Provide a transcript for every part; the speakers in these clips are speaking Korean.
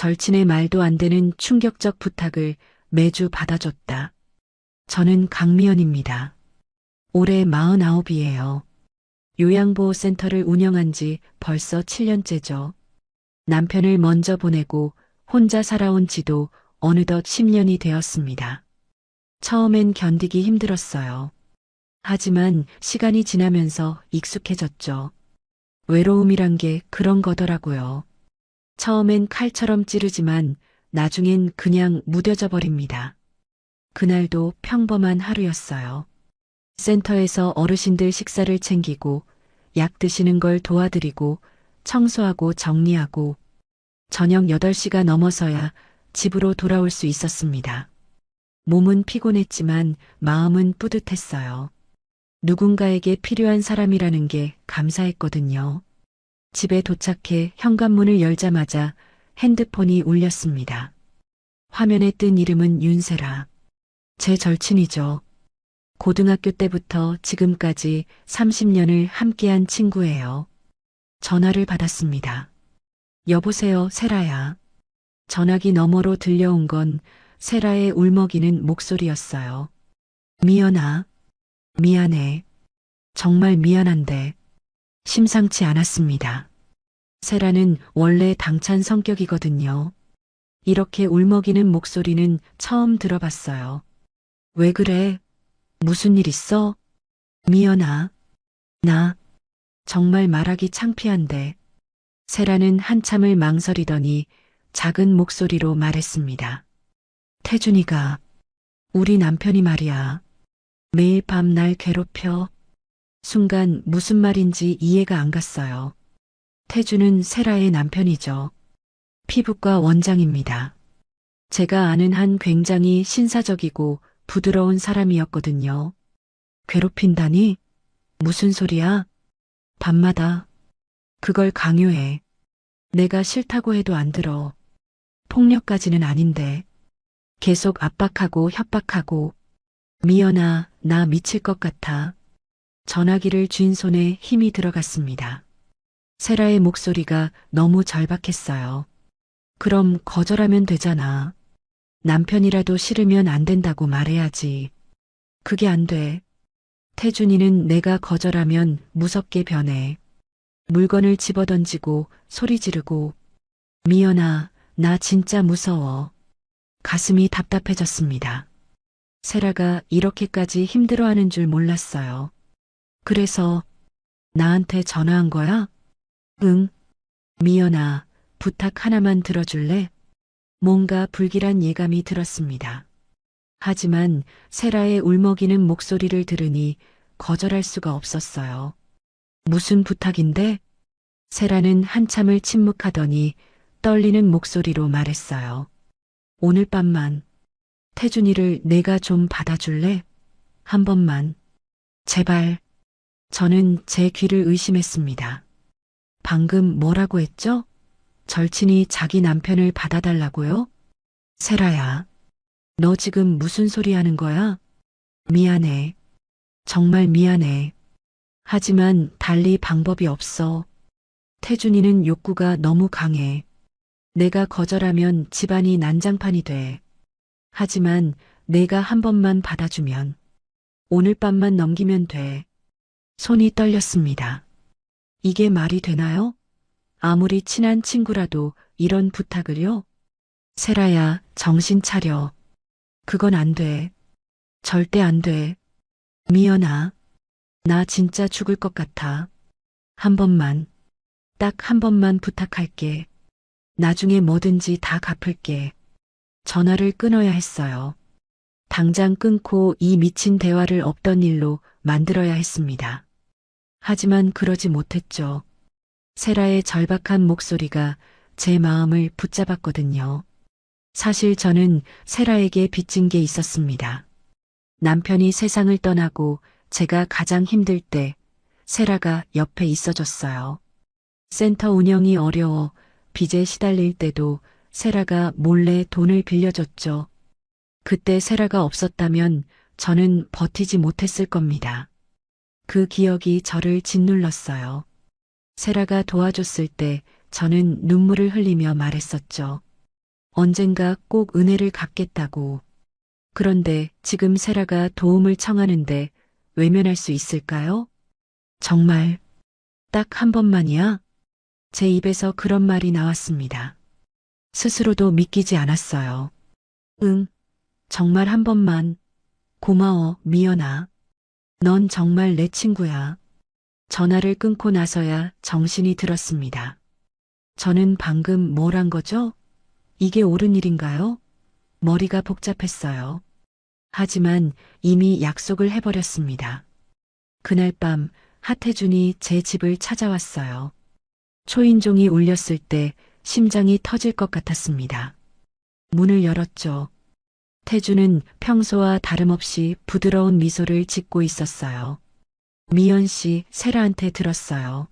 절친의 말도 안 되는 충격적 부탁을 매주 받아줬다. 저는 강미연입니다. 올해 49이에요. 요양보호센터를 운영한 지 벌써 7년째죠. 남편을 먼저 보내고 혼자 살아온 지도 어느덧 10년이 되었습니다. 처음엔 견디기 힘들었어요. 하지만 시간이 지나면서 익숙해졌죠. 외로움이란 게 그런 거더라고요. 처음엔 칼처럼 찌르지만 나중엔 그냥 무뎌져 버립니다. 그날도 평범한 하루였어요. 센터에서 어르신들 식사를 챙기고 약 드시는 걸 도와드리고 청소하고 정리하고 저녁 8시가 넘어서야 집으로 돌아올 수 있었습니다. 몸은 피곤했지만 마음은 뿌듯했어요. 누군가에게 필요한 사람이라는 게 감사했거든요. 집에 도착해 현관문을 열자마자 핸드폰이 울렸습니다. 화면에 뜬 이름은 윤세라. 제 절친이죠. 고등학교 때부터 지금까지 30년을 함께한 친구예요. 전화를 받았습니다. 여보세요, 세라야. 전화기 너머로 들려온 건 세라의 울먹이는 목소리였어요. 미연아, 미안해. 정말 미안한데 심상치 않았습니다. 세라는 원래 당찬 성격이거든요. 이렇게 울먹이는 목소리는 처음 들어봤어요. 왜 그래? 무슨 일 있어? 미연아, 나 정말 말하기 창피한데. 세라는 한참을 망설이더니 작은 목소리로 말했습니다. 태준이가, 우리 남편이 말이야. 매일 밤 날 괴롭혀. 순간 무슨 말인지 이해가 안 갔어요. 태준은 세라의 남편이죠. 피부과 원장입니다. 제가 아는 한 굉장히 신사적이고 부드러운 사람이었거든요. 괴롭힌다니? 무슨 소리야? 밤마다 그걸 강요해. 내가 싫다고 해도 안 들어. 폭력까지는 아닌데. 계속 압박하고 협박하고. 미연아, 나 미칠 것 같아. 전화기를 쥔 손에 힘이 들어갔습니다. 세라의 목소리가 너무 절박했어요. 그럼 거절하면 되잖아. 남편이라도 싫으면 안 된다고 말해야지. 그게 안 돼. 태준이는 내가 거절하면 무섭게 변해. 물건을 집어던지고 소리 지르고. 미연아, 나 진짜 무서워. 가슴이 답답해졌습니다. 세라가 이렇게까지 힘들어하는 줄 몰랐어요. 그래서 나한테 전화한 거야? 응. 미연아, 부탁 하나만 들어줄래? 뭔가 불길한 예감이 들었습니다. 하지만 세라의 울먹이는 목소리를 들으니 거절할 수가 없었어요. 무슨 부탁인데? 세라는 한참을 침묵하더니 떨리는 목소리로 말했어요. 오늘 밤만 태준이를 내가 좀 받아줄래? 한 번만. 제발. 저는 제 귀를 의심했습니다. 방금 뭐라고 했죠? 절친이 자기 남편을 받아달라고요? 세라야, 너 지금 무슨 소리 하는 거야? 미안해. 정말 미안해. 하지만 달리 방법이 없어. 태준이는 욕구가 너무 강해. 내가 거절하면 집안이 난장판이 돼. 하지만 내가 한 번만 받아주면, 오늘 밤만 넘기면 돼. 손이 떨렸습니다. 이게 말이 되나요? 아무리 친한 친구라도 이런 부탁을요? 세라야, 정신 차려. 그건 안 돼. 절대 안 돼. 미연아, 나 진짜 죽을 것 같아. 한 번만, 딱 한 번만 부탁할게. 나중에 뭐든지 다 갚을게. 전화를 끊어야 했어요. 당장 끊고 이 미친 대화를 없던 일로 만들어야 했습니다. 하지만 그러지 못했죠. 세라의 절박한 목소리가 제 마음을 붙잡았거든요. 사실 저는 세라에게 빚진 게 있었습니다. 남편이 세상을 떠나고 제가 가장 힘들 때 세라가 옆에 있어줬어요. 센터 운영이 어려워 빚에 시달릴 때도 세라가 몰래 돈을 빌려줬죠. 그때 세라가 없었다면 저는 버티지 못했을 겁니다. 그 기억이 저를 짓눌렀어요. 세라가 도와줬을 때 저는 눈물을 흘리며 말했었죠. 언젠가 꼭 은혜를 갚겠다고. 그런데 지금 세라가 도움을 청하는데 외면할 수 있을까요? 정말 딱 한 번만이야? 제 입에서 그런 말이 나왔습니다. 스스로도 믿기지 않았어요. 응, 정말 한 번만. 고마워, 미연아. 넌 정말 내 친구야. 전화를 끊고 나서야 정신이 들었습니다. 저는 방금 뭘 한 거죠? 이게 옳은 일인가요? 머리가 복잡했어요. 하지만 이미 약속을 해버렸습니다. 그날 밤 하태준이 제 집을 찾아왔어요. 초인종이 울렸을 때 심장이 터질 것 같았습니다. 문을 열었죠. 태준은 평소와 다름없이 부드러운 미소를 짓고 있었어요. 미연 씨, 세라한테 들었어요.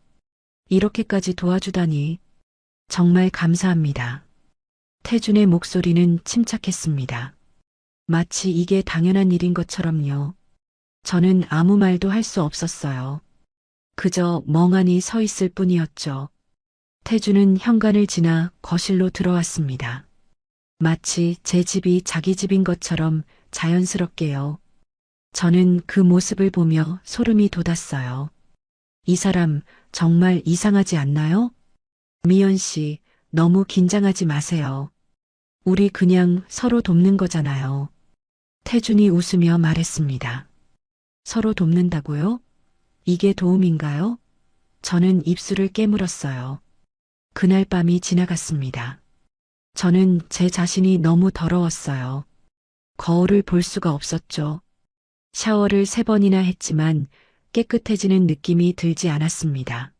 이렇게까지 도와주다니. 정말 감사합니다. 태준의 목소리는 침착했습니다. 마치 이게 당연한 일인 것처럼요. 저는 아무 말도 할 수 없었어요. 그저 멍하니 서 있을 뿐이었죠. 태준은 현관을 지나 거실로 들어왔습니다. 마치 제 집이 자기 집인 것처럼 자연스럽게요. 저는 그 모습을 보며 소름이 돋았어요. 이 사람 정말 이상하지 않나요? 미연 씨, 너무 긴장하지 마세요. 우리 그냥 서로 돕는 거잖아요. 태준이 웃으며 말했습니다. 서로 돕는다고요? 이게 도움인가요? 저는 입술을 깨물었어요. 그날 밤이 지나갔습니다. 저는 제 자신이 너무 더러웠어요. 거울을 볼 수가 없었죠. 샤워를 3번이나 했지만 깨끗해지는 느낌이 들지 않았습니다.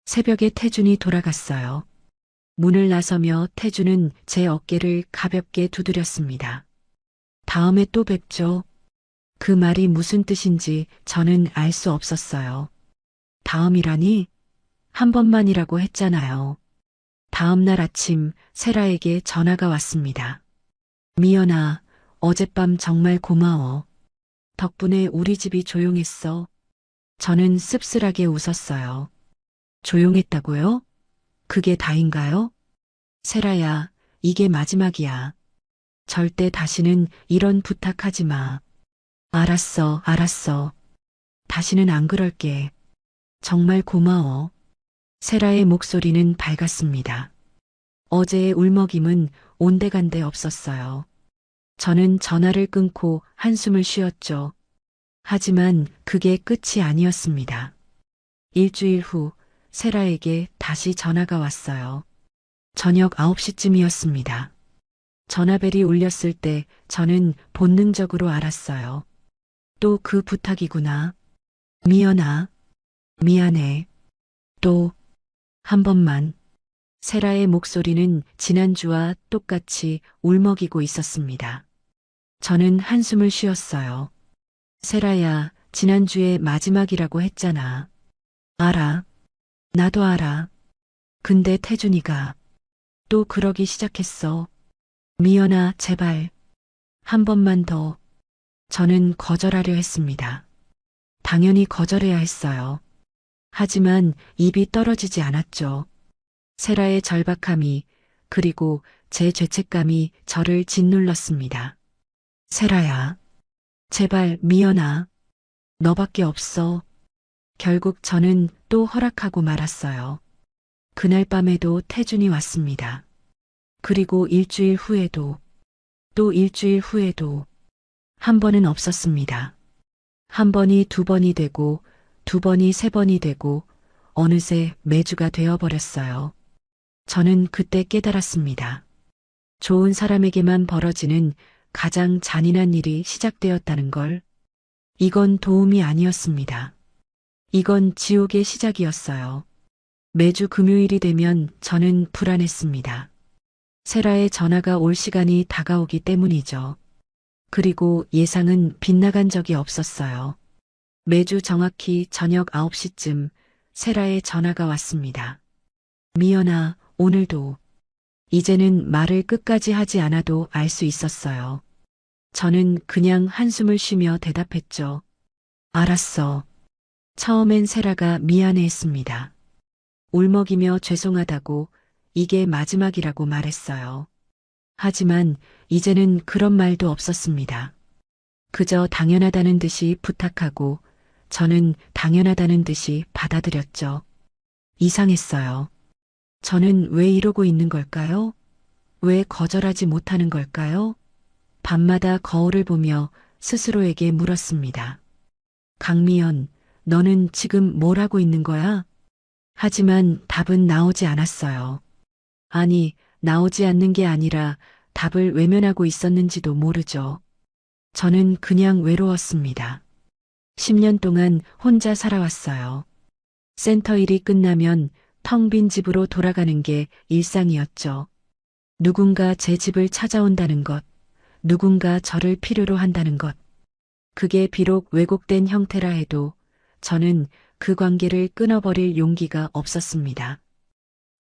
새벽에 태준이 돌아갔어요. 문을 나서며 태준은 제 어깨를 가볍게 두드렸습니다. 다음에 또 뵙죠. 그 말이 무슨 뜻인지 저는 알 수 없었어요. 다음이라니? 한 번만이라고 했잖아요. 다음 날 아침 세라에게 전화가 왔습니다. 미연아, 어젯밤 정말 고마워. 덕분에 우리 집이 조용했어. 저는 씁쓸하게 웃었어요. 조용했다고요? 그게 다인가요? 세라야, 이게 마지막이야. 절대 다시는 이런 부탁하지 마. 알았어, 알았어. 다시는 안 그럴게. 정말 고마워. 세라의 목소리는 밝았습니다. 어제의 울먹임은 온데간데 없었어요. 저는 전화를 끊고 한숨을 쉬었죠. 하지만 그게 끝이 아니었습니다. 일주일 후 세라에게 다시 전화가 왔어요. 저녁 9시쯤이었습니다. 전화벨이 울렸을 때 저는 본능적으로 알았어요. 또 그 부탁이구나. 미연아, 미안해. 또 한 번만. 세라의 목소리는 지난주와 똑같이 울먹이고 있었습니다. 저는 한숨을 쉬었어요. 세라야, 지난주에 마지막이라고 했잖아. 알아. 나도 알아. 근데 태준이가 또 그러기 시작했어. 미연아, 제발. 한 번만 더. 저는 거절하려 했습니다. 당연히 거절해야 했어요. 하지만 입이 떨어지지 않았죠. 세라의 절박함이 그리고 제 죄책감이 저를 짓눌렀습니다. 세라야, 제발 미연아, 너밖에 없어. 결국 저는 또 허락하고 말았어요. 그날 밤에도 태준이 왔습니다. 그리고 일주일 후에도, 또 일주일 후에도 한 번은 없었습니다. 한 번이 2번이 되고 2번이 3번이 되고 어느새 매주가 되어버렸어요. 저는 그때 깨달았습니다. 좋은 사람에게만 벌어지는 가장 잔인한 일이 시작되었다는 걸. 이건 도움이 아니었습니다. 이건 지옥의 시작이었어요. 매주 금요일이 되면 저는 불안했습니다. 세라의 전화가 올 시간이 다가오기 때문이죠. 그리고 예상은 빗나간 적이 없었어요. 매주 정확히 저녁 9시쯤 세라의 전화가 왔습니다. 미연아, 오늘도. 이제는 말을 끝까지 하지 않아도 알 수 있었어요. 저는 그냥 한숨을 쉬며 대답했죠. 알았어. 처음엔 세라가 미안해했습니다. 울먹이며 죄송하다고 이게 마지막이라고 말했어요. 하지만 이제는 그런 말도 없었습니다. 그저 당연하다는 듯이 부탁하고 저는 당연하다는 듯이 받아들였죠. 이상했어요. 저는 왜 이러고 있는 걸까요? 왜 거절하지 못하는 걸까요? 밤마다 거울을 보며 스스로에게 물었습니다. 강미연, 너는 지금 뭘 하고 있는 거야? 하지만 답은 나오지 않았어요. 아니, 나오지 않는 게 아니라 답을 외면하고 있었는지도 모르죠. 저는 그냥 외로웠습니다. 10년 동안 혼자 살아왔어요. 센터 일이 끝나면 텅 빈 집으로 돌아가는 게 일상이었죠. 누군가 제 집을 찾아온다는 것, 누군가 저를 필요로 한다는 것. 그게 비록 왜곡된 형태라 해도 저는 그 관계를 끊어버릴 용기가 없었습니다.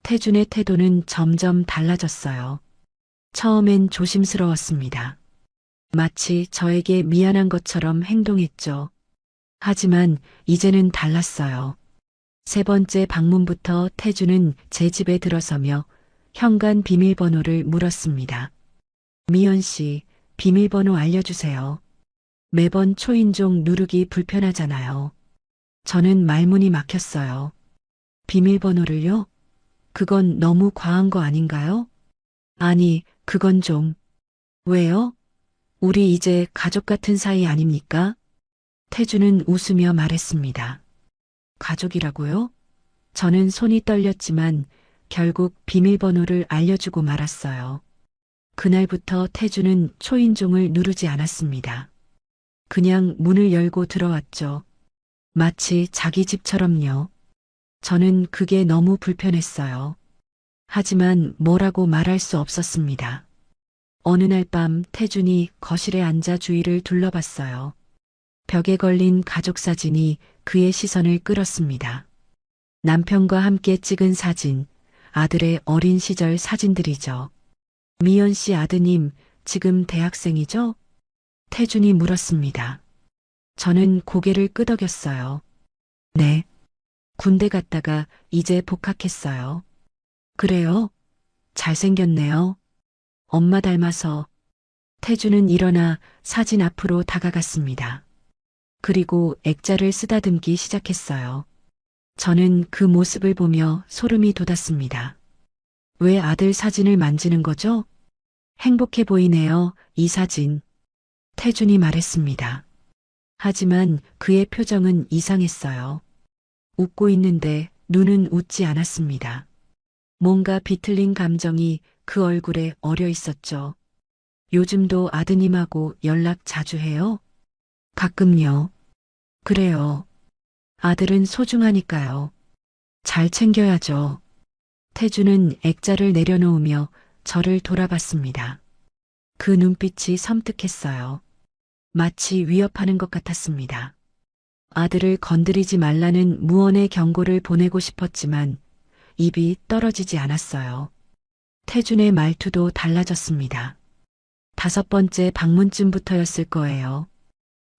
태준의 태도는 점점 달라졌어요. 처음엔 조심스러웠습니다. 마치 저에게 미안한 것처럼 행동했죠. 하지만 이제는 달랐어요. 세 번째 방문부터 태준은 제 집에 들어서며 현관 비밀번호를 물었습니다. 미연 씨, 비밀번호 알려주세요. 매번 초인종 누르기 불편하잖아요. 저는 말문이 막혔어요. 비밀번호를요? 그건 너무 과한 거 아닌가요? 아니, 그건 좀. 왜요? 우리 이제 가족 같은 사이 아닙니까? 태주는 웃으며 말했습니다. 가족이라고요? 저는 손이 떨렸지만 결국 비밀번호를 알려주고 말았어요. 그날부터 태주는 초인종을 누르지 않았습니다. 그냥 문을 열고 들어왔죠. 마치 자기 집처럼요. 저는 그게 너무 불편했어요. 하지만 뭐라고 말할 수 없었습니다. 어느 날 밤 태준이 거실에 앉아 주위를 둘러봤어요. 벽에 걸린 가족 사진이 그의 시선을 끌었습니다. 남편과 함께 찍은 사진, 아들의 어린 시절 사진들이죠. 미연 씨 아드님, 지금 대학생이죠? 태준이 물었습니다. 저는 고개를 끄덕였어요. 네. 군대 갔다가 이제 복학했어요. 그래요? 잘생겼네요. 엄마 닮아서. 태준은 일어나 사진 앞으로 다가갔습니다. 그리고 액자를 쓰다듬기 시작했어요. 저는 그 모습을 보며 소름이 돋았습니다. 왜 아들 사진을 만지는 거죠? 행복해 보이네요, 이 사진. 태준이 말했습니다. 하지만 그의 표정은 이상했어요. 웃고 있는데 눈은 웃지 않았습니다. 뭔가 비틀린 감정이 그 얼굴에 어려 있었죠. 요즘도 아드님하고 연락 자주 해요? 가끔요. 그래요. 아들은 소중하니까요. 잘 챙겨야죠. 태주는 액자를 내려놓으며 저를 돌아봤습니다. 그 눈빛이 섬뜩했어요. 마치 위협하는 것 같았습니다. 아들을 건드리지 말라는 무언의 경고를 보내고 싶었지만 입이 떨어지지 않았어요. 태준의 말투도 달라졌습니다. 5번째 방문쯤부터였을 거예요.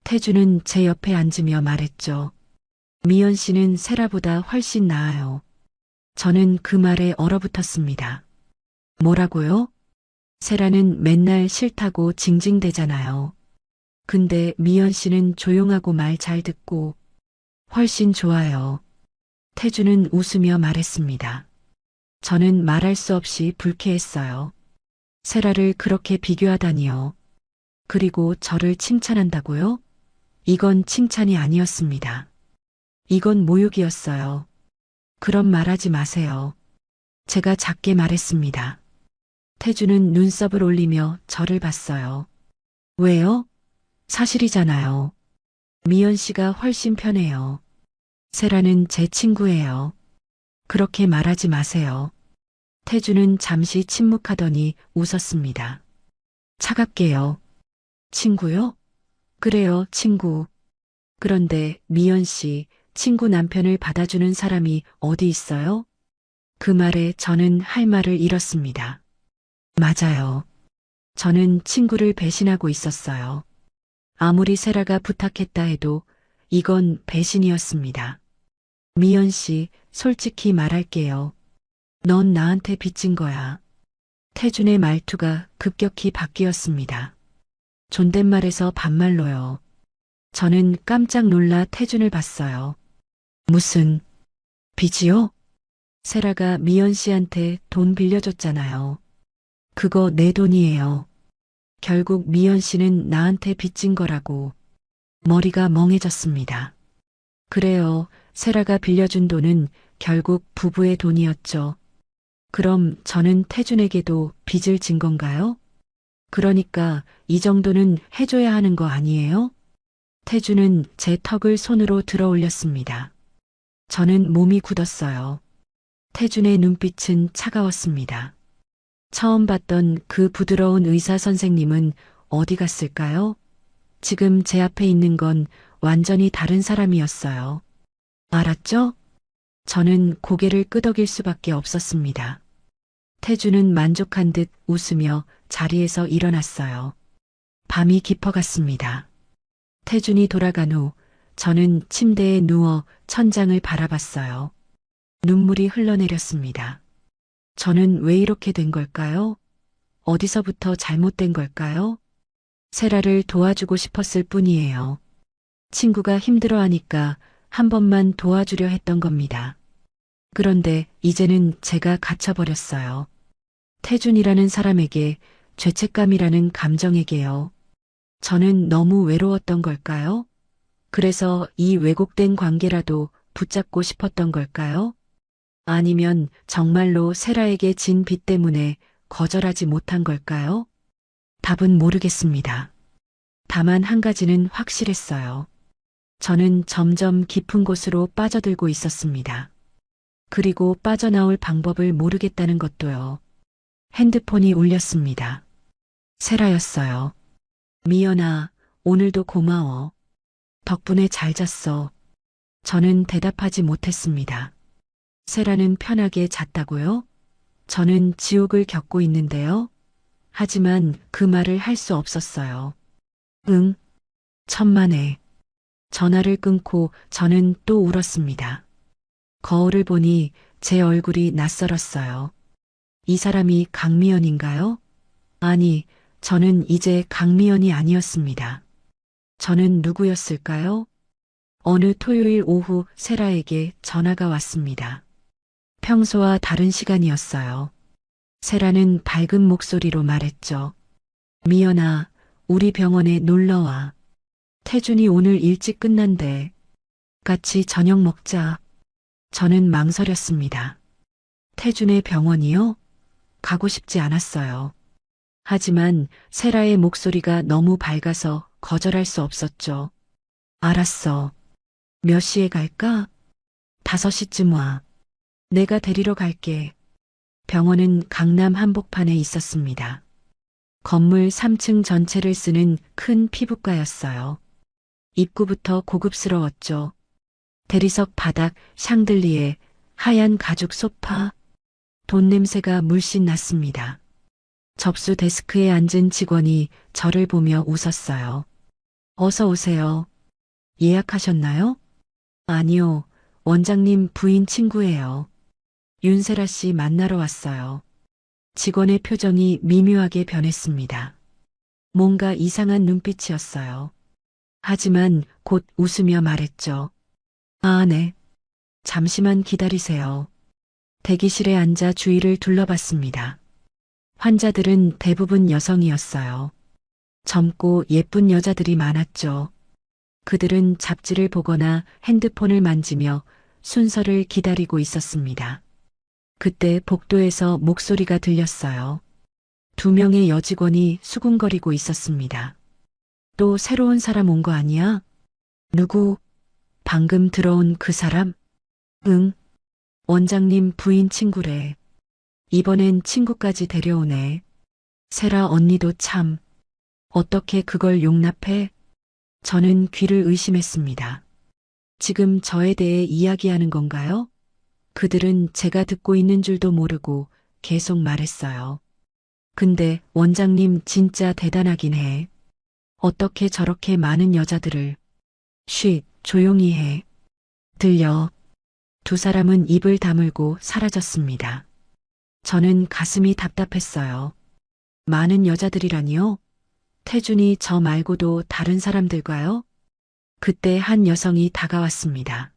태준은 제 옆에 앉으며 말했죠. 미연 씨는 세라보다 훨씬 나아요. 저는 그 말에 얼어붙었습니다. 뭐라고요? 세라는 맨날 싫다고 징징대잖아요. 근데 미연 씨는 조용하고 말 잘 듣고 훨씬 좋아요. 태주는 웃으며 말했습니다. 저는 말할 수 없이 불쾌했어요. 세라를 그렇게 비교하다니요. 그리고 저를 칭찬한다고요? 이건 칭찬이 아니었습니다. 이건 모욕이었어요. 그런 말하지 마세요. 제가 작게 말했습니다. 태주는 눈썹을 올리며 저를 봤어요. 왜요? 사실이잖아요. 미연 씨가 훨씬 편해요. 세라는 제 친구예요. 그렇게 말하지 마세요. 태주는 잠시 침묵하더니 웃었습니다. 차갑게요. 친구요? 그래요, 친구. 그런데 미연 씨, 친구 남편을 받아주는 사람이 어디 있어요? 그 말에 저는 할 말을 잃었습니다. 맞아요. 저는 친구를 배신하고 있었어요. 아무리 세라가 부탁했다 해도 이건 배신이었습니다. 미연 씨, 솔직히 말할게요. 넌 나한테 빚진 거야. 태준의 말투가 급격히 바뀌었습니다. 존댓말에서 반말로요. 저는 깜짝 놀라 태준을 봤어요. 무슨 빚이요? 세라가 미연 씨한테 돈 빌려줬잖아요. 그거 내 돈이에요. 결국 미연 씨는 나한테 빚진 거라고. 머리가 멍해졌습니다. 그래요. 세라가 빌려준 돈은 결국 부부의 돈이었죠. 그럼 저는 태준에게도 빚을 진 건가요? 그러니까 이 정도는 해줘야 하는 거 아니에요? 태준은 제 턱을 손으로 들어 올렸습니다. 저는 몸이 굳었어요. 태준의 눈빛은 차가웠습니다. 처음 봤던 그 부드러운 의사 선생님은 어디 갔을까요? 지금 제 앞에 있는 건 완전히 다른 사람이었어요. 알았죠? 저는 고개를 끄덕일 수밖에 없었습니다. 태준은 만족한 듯 웃으며 자리에서 일어났어요. 밤이 깊어갔습니다. 태준이 돌아간 후 저는 침대에 누워 천장을 바라봤어요. 눈물이 흘러내렸습니다. 저는 왜 이렇게 된 걸까요? 어디서부터 잘못된 걸까요? 세라를 도와주고 싶었을 뿐이에요. 친구가 힘들어하니까 한 번만 도와주려 했던 겁니다. 그런데 이제는 제가 갇혀버렸어요. 태준이라는 사람에게, 죄책감이라는 감정에게요. 저는 너무 외로웠던 걸까요? 그래서 이 왜곡된 관계라도 붙잡고 싶었던 걸까요? 아니면 정말로 세라에게 진 빚 때문에 거절하지 못한 걸까요? 답은 모르겠습니다. 다만 한 가지는 확실했어요. 저는 점점 깊은 곳으로 빠져들고 있었습니다. 그리고 빠져나올 방법을 모르겠다는 것도요. 핸드폰이 울렸습니다. 세라였어요. 미연아, 오늘도 고마워. 덕분에 잘 잤어. 저는 대답하지 못했습니다. 세라는 편하게 잤다고요? 저는 지옥을 겪고 있는데요. 하지만 그 말을 할 수 없었어요. 응, 천만에. 전화를 끊고 저는 또 울었습니다. 거울을 보니 제 얼굴이 낯설었어요. 이 사람이 강미연인가요? 아니, 저는 이제 강미연이 아니었습니다. 저는 누구였을까요? 어느 토요일 오후 세라에게 전화가 왔습니다. 평소와 다른 시간이었어요. 세라는 밝은 목소리로 말했죠. 미연아, 우리 병원에 놀러와. 태준이 오늘 일찍 끝난대. 같이 저녁 먹자. 저는 망설였습니다. 태준의 병원이요? 가고 싶지 않았어요. 하지만 세라의 목소리가 너무 밝아서 거절할 수 없었죠. 알았어. 몇 시에 갈까? 5시쯤 와. 내가 데리러 갈게. 병원은 강남 한복판에 있었습니다. 건물 3층 전체를 쓰는 큰 피부과였어요. 입구부터 고급스러웠죠. 대리석 바닥 샹들리에 하얀 가죽 소파, 돈 냄새가 물씬 났습니다. 접수 데스크에 앉은 직원이 저를 보며 웃었어요. 어서 오세요. 예약하셨나요? 아니요. 원장님 부인 친구예요. 윤세라 씨 만나러 왔어요. 직원의 표정이 미묘하게 변했습니다. 뭔가 이상한 눈빛이었어요. 하지만 곧 웃으며 말했죠. 아, 네. 잠시만 기다리세요. 대기실에 앉아 주위를 둘러봤습니다. 환자들은 대부분 여성이었어요. 젊고 예쁜 여자들이 많았죠. 그들은 잡지를 보거나 핸드폰을 만지며 순서를 기다리고 있었습니다. 그때 복도에서 목소리가 들렸어요. 2명의 여직원이 수군거리고 있었습니다. 또 새로운 사람 온 거 아니야? 누구? 방금 들어온 그 사람? 응. 원장님 부인 친구래. 이번엔 친구까지 데려오네. 세라 언니도 참. 어떻게 그걸 용납해? 저는 귀를 의심했습니다. 지금 저에 대해 이야기하는 건가요? 그들은 제가 듣고 있는 줄도 모르고 계속 말했어요. 근데 원장님 진짜 대단하긴 해. 어떻게 저렇게 많은 여자들을. 쉿, 조용히 해. 들려. 2 사람은 입을 다물고 사라졌습니다. 저는 가슴이 답답했어요. 많은 여자들이라니요? 태준이 저 말고도 다른 사람들과요? 그때 한 여성이 다가왔습니다.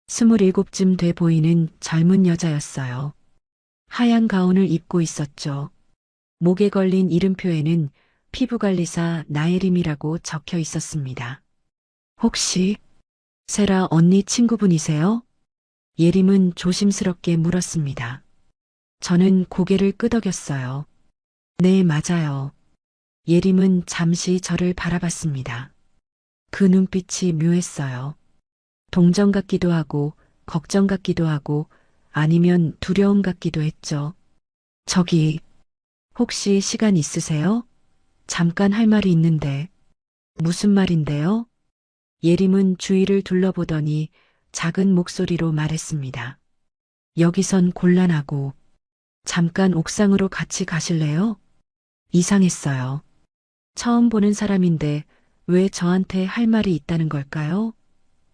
27쯤 돼 보이는 젊은 여자였어요. 하얀 가운을 입고 있었죠. 목에 걸린 이름표에는 피부관리사 나혜림이라고 적혀 있었습니다. 혹시 세라 언니 친구분이세요? 예림은 조심스럽게 물었습니다. 저는 고개를 끄덕였어요. 네, 맞아요. 예림은 잠시 저를 바라봤습니다. 그 눈빛이 묘했어요. 동정 같기도 하고, 걱정 같기도 하고, 아니면 두려움 같기도 했죠. 저기, 혹시 시간 있으세요? 잠깐 할 말이 있는데. 무슨 말인데요? 예림은 주위를 둘러보더니 작은 목소리로 말했습니다. 여기선 곤란하고, 잠깐 옥상으로 같이 가실래요? 이상했어요. 처음 보는 사람인데 왜 저한테 할 말이 있다는 걸까요?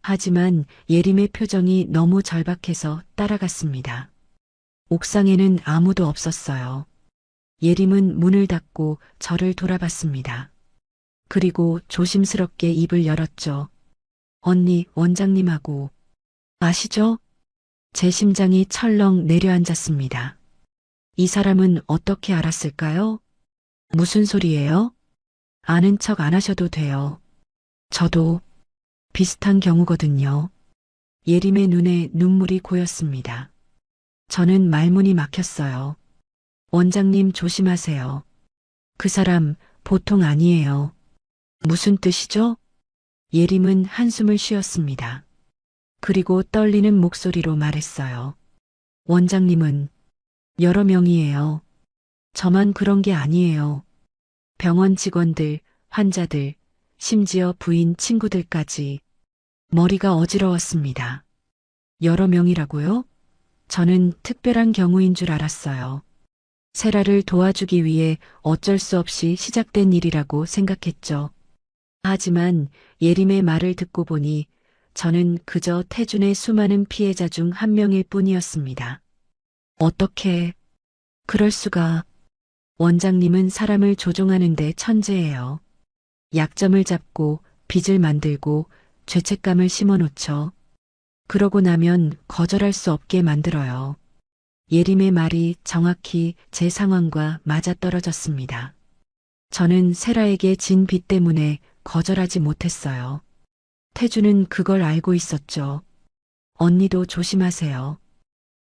하지만 예림의 표정이 너무 절박해서 따라갔습니다. 옥상에는 아무도 없었어요. 예림은 문을 닫고 저를 돌아봤습니다. 그리고 조심스럽게 입을 열었죠. 언니, 원장님하고. 아시죠? 제 심장이 철렁 내려앉았습니다. 이 사람은 어떻게 알았을까요? 무슨 소리예요? 아는 척 안 하셔도 돼요. 저도 비슷한 경우거든요. 예림의 눈에 눈물이 고였습니다. 저는 말문이 막혔어요. 원장님 조심하세요. 그 사람 보통 아니에요. 무슨 뜻이죠? 예림은 한숨을 쉬었습니다. 그리고 떨리는 목소리로 말했어요. 원장님은 여러 명이에요. 저만 그런 게 아니에요. 병원 직원들, 환자들, 심지어 부인 친구들까지. 머리가 어지러웠습니다. 여러 명이라고요? 저는 특별한 경우인 줄 알았어요. 세라를 도와주기 위해 어쩔 수 없이 시작된 일이라고 생각했죠. 하지만 예림의 말을 듣고 보니 저는 그저 태준의 수많은 피해자 중 한 명일 뿐이었습니다. 어떻게, 그럴 수가. 원장님은 사람을 조종하는데 천재예요. 약점을 잡고 빚을 만들고 죄책감을 심어놓죠. 그러고 나면 거절할 수 없게 만들어요. 예림의 말이 정확히 제 상황과 맞아떨어졌습니다. 저는 세라에게 진 빚 때문에 거절하지 못했어요. 태주는 그걸 알고 있었죠. 언니도 조심하세요.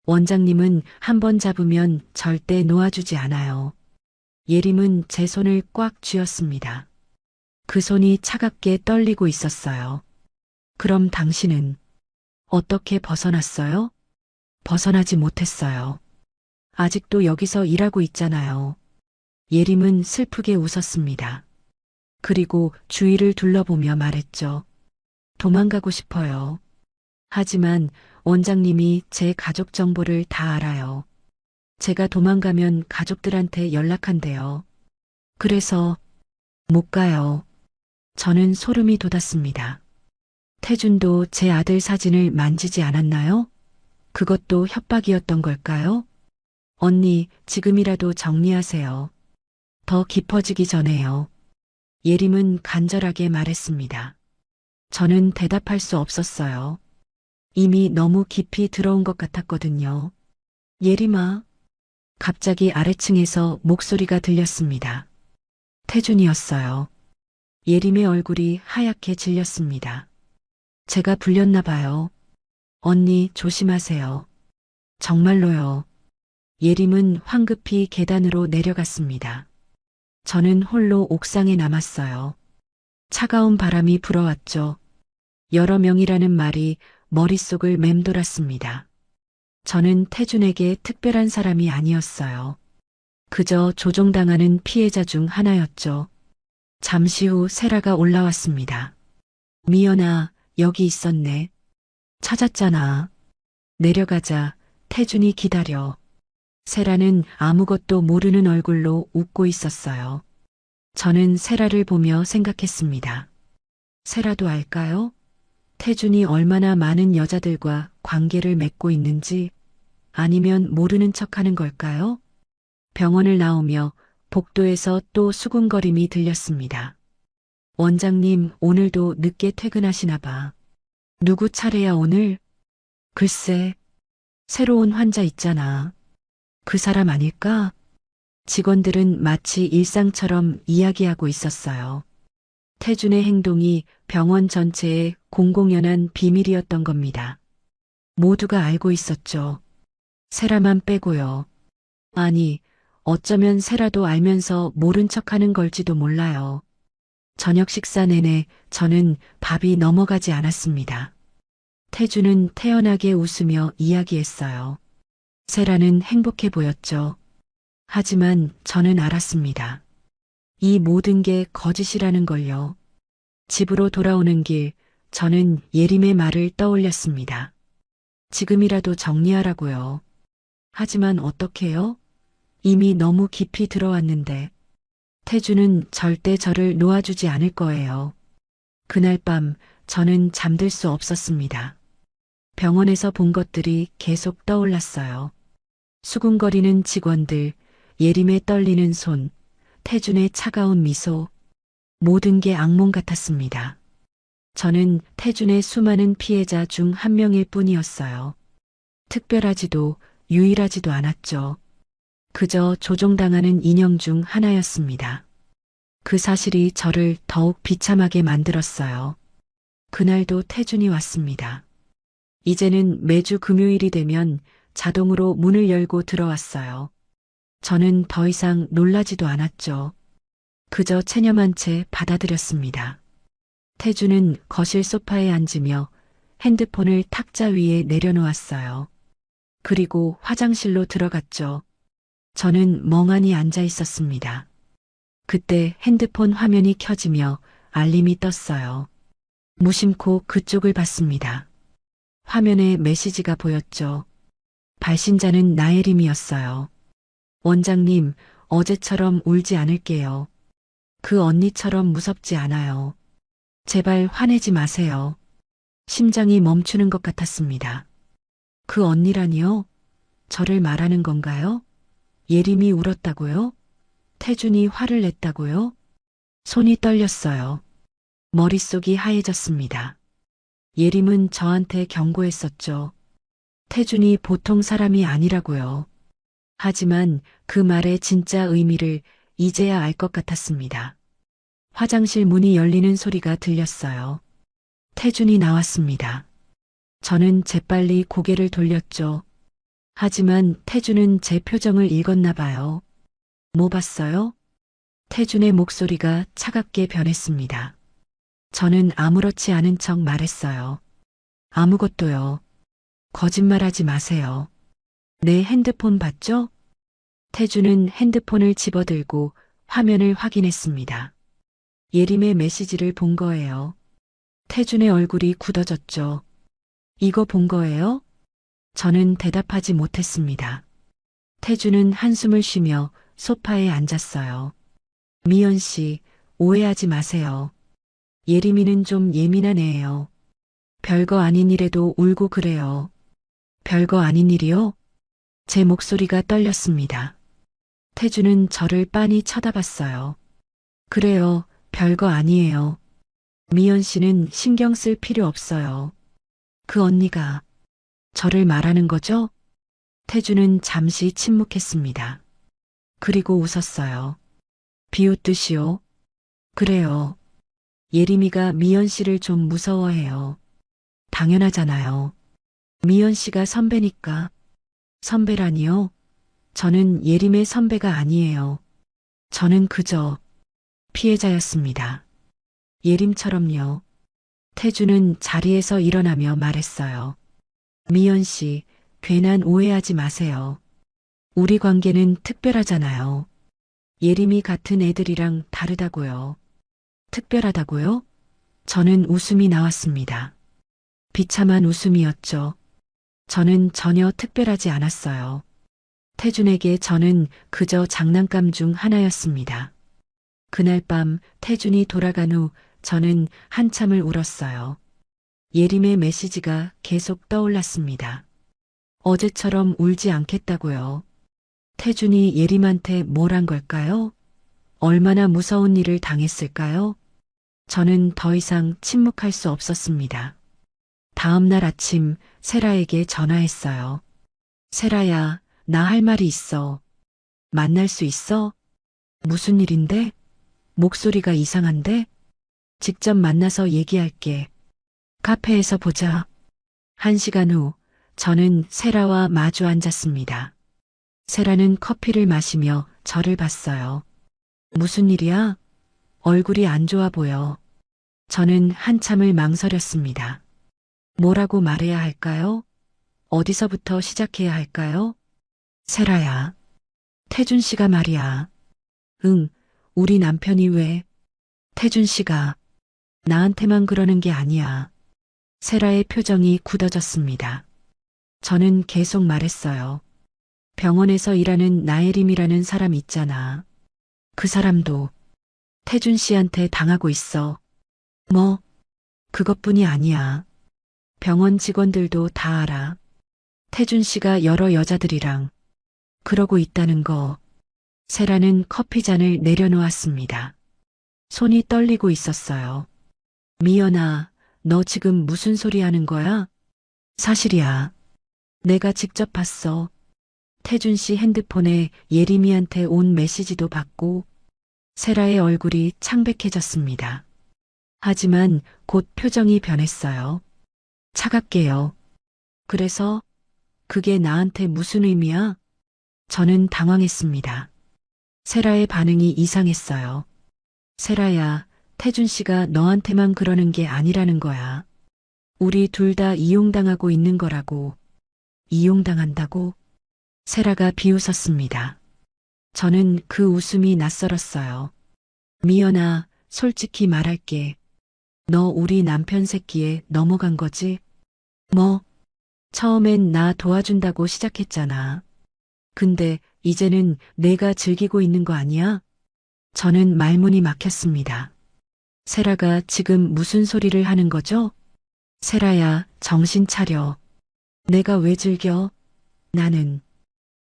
원장님은 한 번 잡으면 절대 놓아주지 않아요. 예림은 제 손을 꽉 쥐었습니다. 그 손이 차갑게 떨리고 있었어요. 그럼 당신은 어떻게 벗어났어요? 벗어나지 못했어요. 아직도 여기서 일하고 있잖아요. 예림은 슬프게 웃었습니다. 그리고 주위를 둘러보며 말했죠. 도망가고 싶어요. 하지만 원장님이 제 가족 정보를 다 알아요. 제가 도망가면 가족들한테 연락한대요. 그래서 못 가요. 저는 소름이 돋았습니다. 태준도 제 아들 사진을 만지지 않았나요? 그것도 협박이었던 걸까요? 언니, 지금이라도 정리하세요. 더 깊어지기 전에요. 예림은 간절하게 말했습니다. 저는 대답할 수 없었어요. 이미 너무 깊이 들어온 것 같았거든요. 예림아. 갑자기 아래층에서 목소리가 들렸습니다. 태준이었어요. 예림의 얼굴이 하얗게 질렸습니다. 제가 불렸나 봐요. 언니 조심하세요. 정말로요. 예림은 황급히 계단으로 내려갔습니다. 저는 홀로 옥상에 남았어요. 차가운 바람이 불어왔죠. 여러 명이라는 말이 머릿속을 맴돌았습니다. 저는 태준에게 특별한 사람이 아니었어요. 그저 조종당하는 피해자 중 하나였죠. 잠시 후 세라가 올라왔습니다. 미연아, 여기 있었네. 찾았잖아. 내려가자. 태준이 기다려. 세라는 아무것도 모르는 얼굴로 웃고 있었어요. 저는 세라를 보며 생각했습니다. 세라도 알까요? 태준이 얼마나 많은 여자들과 관계를 맺고 있는지. 아니면 모르는 척하는 걸까요? 병원을 나오며 복도에서 또 수군거림이 들렸습니다. 원장님, 오늘도 늦게 퇴근하시나 봐. 누구 차례야 오늘? 글쎄, 새로운 환자 있잖아. 그 사람 아닐까? 직원들은 마치 일상처럼 이야기하고 있었어요. 태준의 행동이 병원 전체에 공공연한 비밀이었던 겁니다. 모두가 알고 있었죠. 세라만 빼고요. 아니, 어쩌면 세라도 알면서 모른 척하는 걸지도 몰라요. 저녁 식사 내내 저는 밥이 넘어가지 않았습니다. 태주는 태연하게 웃으며 이야기했어요. 세라는 행복해 보였죠. 하지만 저는 알았습니다. 이 모든 게 거짓이라는 걸요. 집으로 돌아오는 길, 저는 예림의 말을 떠올렸습니다. 지금이라도 정리하라고요. 하지만 어떡해요? 이미 너무 깊이 들어왔는데. 태주는 절대 저를 놓아주지 않을 거예요. 그날 밤 저는 잠들 수 없었습니다. 병원에서 본 것들이 계속 떠올랐어요. 수군거리는 직원들, 예림의 떨리는 손, 태준의 차가운 미소, 모든 게 악몽 같았습니다. 저는 태준의 수많은 피해자 중 한 명일 뿐이었어요. 특별하지도 유일하지도 않았죠. 그저 조종당하는 인형 중 하나였습니다. 그 사실이 저를 더욱 비참하게 만들었어요. 그날도 태준이 왔습니다. 이제는 매주 금요일이 되면 자동으로 문을 열고 들어왔어요. 저는 더 이상 놀라지도 않았죠. 그저 체념한 채 받아들였습니다. 태준은 거실 소파에 앉으며 핸드폰을 탁자 위에 내려놓았어요. 그리고 화장실로 들어갔죠. 저는 멍하니 앉아 있었습니다. 그때 핸드폰 화면이 켜지며 알림이 떴어요. 무심코 그쪽을 봤습니다. 화면에 메시지가 보였죠. 발신자는 나혜림이었어요. 원장님, 어제처럼 울지 않을게요. 그 언니처럼 무섭지 않아요. 제발 화내지 마세요. 심장이 멈추는 것 같았습니다. 그 언니라니요? 저를 말하는 건가요? 예림이 울었다고요? 태준이 화를 냈다고요? 손이 떨렸어요. 머릿속이 하얘졌습니다. 예림은 저한테 경고했었죠. 태준이 보통 사람이 아니라고요. 하지만 그 말의 진짜 의미를 이제야 알 것 같았습니다. 화장실 문이 열리는 소리가 들렸어요. 태준이 나왔습니다. 저는 재빨리 고개를 돌렸죠. 하지만 태준은 제 표정을 읽었나 봐요. 뭐 봤어요? 태준의 목소리가 차갑게 변했습니다. 저는 아무렇지 않은 척 말했어요. 아무것도요. 거짓말하지 마세요. 내 핸드폰 봤죠? 태준은 핸드폰을 집어들고 화면을 확인했습니다. 예림의 메시지를 본 거예요. 태준의 얼굴이 굳어졌죠. 이거 본 거예요? 저는 대답하지 못했습니다. 태준은 한숨을 쉬며 소파에 앉았어요. 미연 씨, 오해하지 마세요. 예림이는 좀 예민한 애예요. 별거 아닌 일에도 울고 그래요. 별거 아닌 일이요? 제 목소리가 떨렸습니다. 태준은 저를 빤히 쳐다봤어요. 그래요, 별거 아니에요. 미연 씨는 신경 쓸 필요 없어요. 그 언니가 저를 말하는 거죠? 태준은 잠시 침묵했습니다. 그리고 웃었어요. 비웃듯이요? 그래요. 예림이가 미연 씨를 좀 무서워해요. 당연하잖아요. 미연 씨가 선배니까. 선배라니요? 저는 예림의 선배가 아니에요. 저는 그저 피해자였습니다. 예림처럼요. 태준은 자리에서 일어나며 말했어요. 미연 씨, 괜한 오해하지 마세요. 우리 관계는 특별하잖아요. 예림이 같은 애들이랑 다르다고요. 특별하다고요? 저는 웃음이 나왔습니다. 비참한 웃음이었죠. 저는 전혀 특별하지 않았어요. 태준에게 저는 그저 장난감 중 하나였습니다. 그날 밤 태준이 돌아간 후 저는 한참을 울었어요. 예림의 메시지가 계속 떠올랐습니다. 어제처럼 울지 않겠다고요. 태준이 예림한테 뭘 한 걸까요? 얼마나 무서운 일을 당했을까요? 저는 더 이상 침묵할 수 없었습니다. 다음 날 아침 세라에게 전화했어요. 세라야, 나 할 말이 있어. 만날 수 있어? 무슨 일인데? 목소리가 이상한데? 직접 만나서 얘기할게. 카페에서 보자. 1시간 후, 저는 세라와 마주 앉았습니다. 세라는 커피를 마시며 저를 봤어요. 무슨 일이야? 얼굴이 안 좋아 보여. 저는 한참을 망설였습니다. 뭐라고 말해야 할까요? 어디서부터 시작해야 할까요? 세라야. 태준 씨가 말이야. 응, 우리 남편이 왜? 태준 씨가 나한테만 그러는 게 아니야. 세라의 표정이 굳어졌습니다. 저는 계속 말했어요. 병원에서 일하는 나혜림이라는 사람 있잖아. 그 사람도 태준 씨한테 당하고 있어. 뭐, 그것뿐이 아니야. 병원 직원들도 다 알아. 태준 씨가 여러 여자들이랑 그러고 있다는 거. 세라는 커피잔을 내려놓았습니다. 손이 떨리고 있었어요. 미연아, 너 지금 무슨 소리 하는 거야? 사실이야. 내가 직접 봤어. 태준 씨 핸드폰에 예림이한테 온 메시지도 봤고, 세라의 얼굴이 창백해졌습니다. 하지만 곧 표정이 변했어요. 차갑게요. 그래서 그게 나한테 무슨 의미야? 저는 당황했습니다. 세라의 반응이 이상했어요. 세라야, 태준 씨가 너한테만 그러는 게 아니라는 거야. 우리 둘 다 이용당하고 있는 거라고. 이용당한다고? 세라가 비웃었습니다. 저는 그 웃음이 낯설었어요. 미연아, 솔직히 말할게. 너 우리 남편 새끼에 넘어간 거지? 뭐? 처음엔 나 도와준다고 시작했잖아. 근데 이제는 내가 즐기고 있는 거 아니야? 저는 말문이 막혔습니다. 세라가 지금 무슨 소리를 하는 거죠? 세라야, 정신 차려. 내가 왜 즐겨? 나는.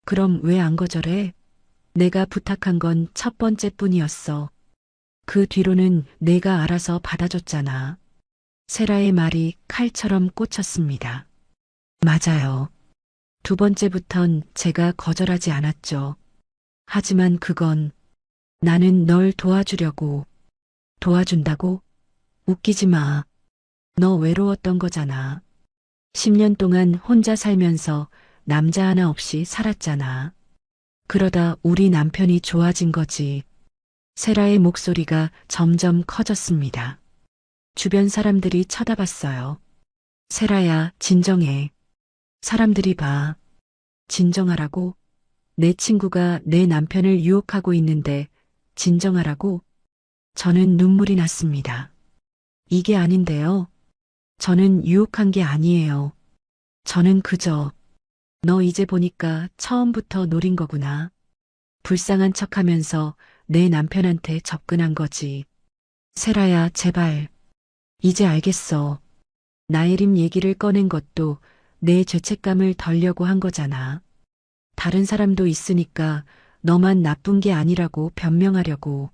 그럼 왜 안 거절해? 내가 부탁한 건 첫 번째뿐이었어. 그 뒤로는 내가 알아서 받아줬잖아. 세라의 말이 칼처럼 꽂혔습니다. 맞아요. 두 번째부턴 제가 거절하지 않았죠. 하지만 그건 나는 널 도와주려고. 도와준다고? 웃기지 마. 너 외로웠던 거잖아. 10년 동안 혼자 살면서 남자 하나 없이 살았잖아. 그러다 우리 남편이 좋아진 거지. 세라의 목소리가 점점 커졌습니다. 주변 사람들이 쳐다봤어요. 세라야, 진정해. 사람들이 봐. 진정하라고? 내 친구가 내 남편을 유혹하고 있는데 진정하라고? 저는 눈물이 났습니다. 이게 아닌데요. 저는 유혹한 게 아니에요. 저는 그저 너 이제 보니까 처음부터 노린 거구나. 불쌍한 척하면서 내 남편한테 접근한 거지. 세라야, 제발. 이제 알겠어. 나혜림 얘기를 꺼낸 것도 내 죄책감을 덜려고 한 거잖아. 다른 사람도 있으니까 너만 나쁜 게 아니라고 변명하려고.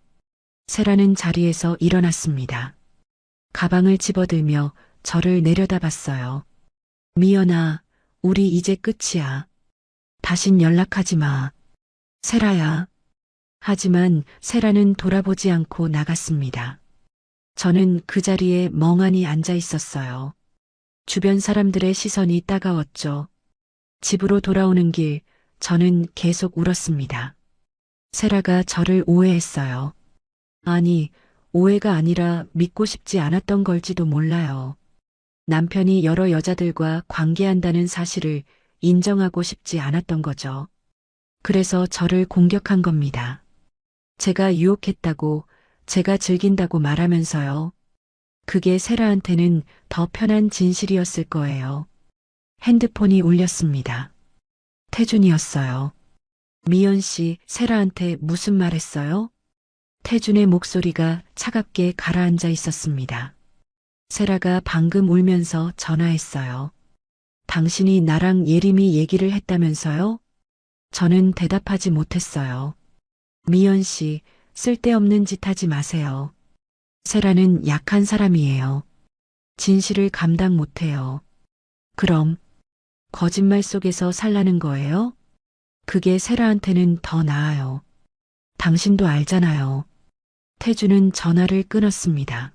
세라는 자리에서 일어났습니다. 가방을 집어들며 저를 내려다봤어요. 미연아, 우리 이제 끝이야. 다신 연락하지 마. 세라야. 하지만 세라는 돌아보지 않고 나갔습니다. 저는 그 자리에 멍하니 앉아 있었어요. 주변 사람들의 시선이 따가웠죠. 집으로 돌아오는 길, 저는 계속 울었습니다. 세라가 저를 오해했어요. 아니, 오해가 아니라 믿고 싶지 않았던 걸지도 몰라요. 남편이 여러 여자들과 관계한다는 사실을 인정하고 싶지 않았던 거죠. 그래서 저를 공격한 겁니다. 제가 유혹했다고, 제가 즐긴다고 말하면서요. 그게 세라한테는 더 편한 진실이었을 거예요. 핸드폰이 울렸습니다. 태준이었어요. 미연 씨, 세라한테 무슨 말 했어요? 태준의 목소리가 차갑게 가라앉아 있었습니다. 세라가 방금 울면서 전화했어요. 당신이 나랑 예림이 얘기를 했다면서요? 저는 대답하지 못했어요. 미연 씨, 쓸데없는 짓 하지 마세요. 세라는 약한 사람이에요. 진실을 감당 못해요. 그럼 거짓말 속에서 살라는 거예요? 그게 세라한테는 더 나아요. 당신도 알잖아요. 태주는 전화를 끊었습니다.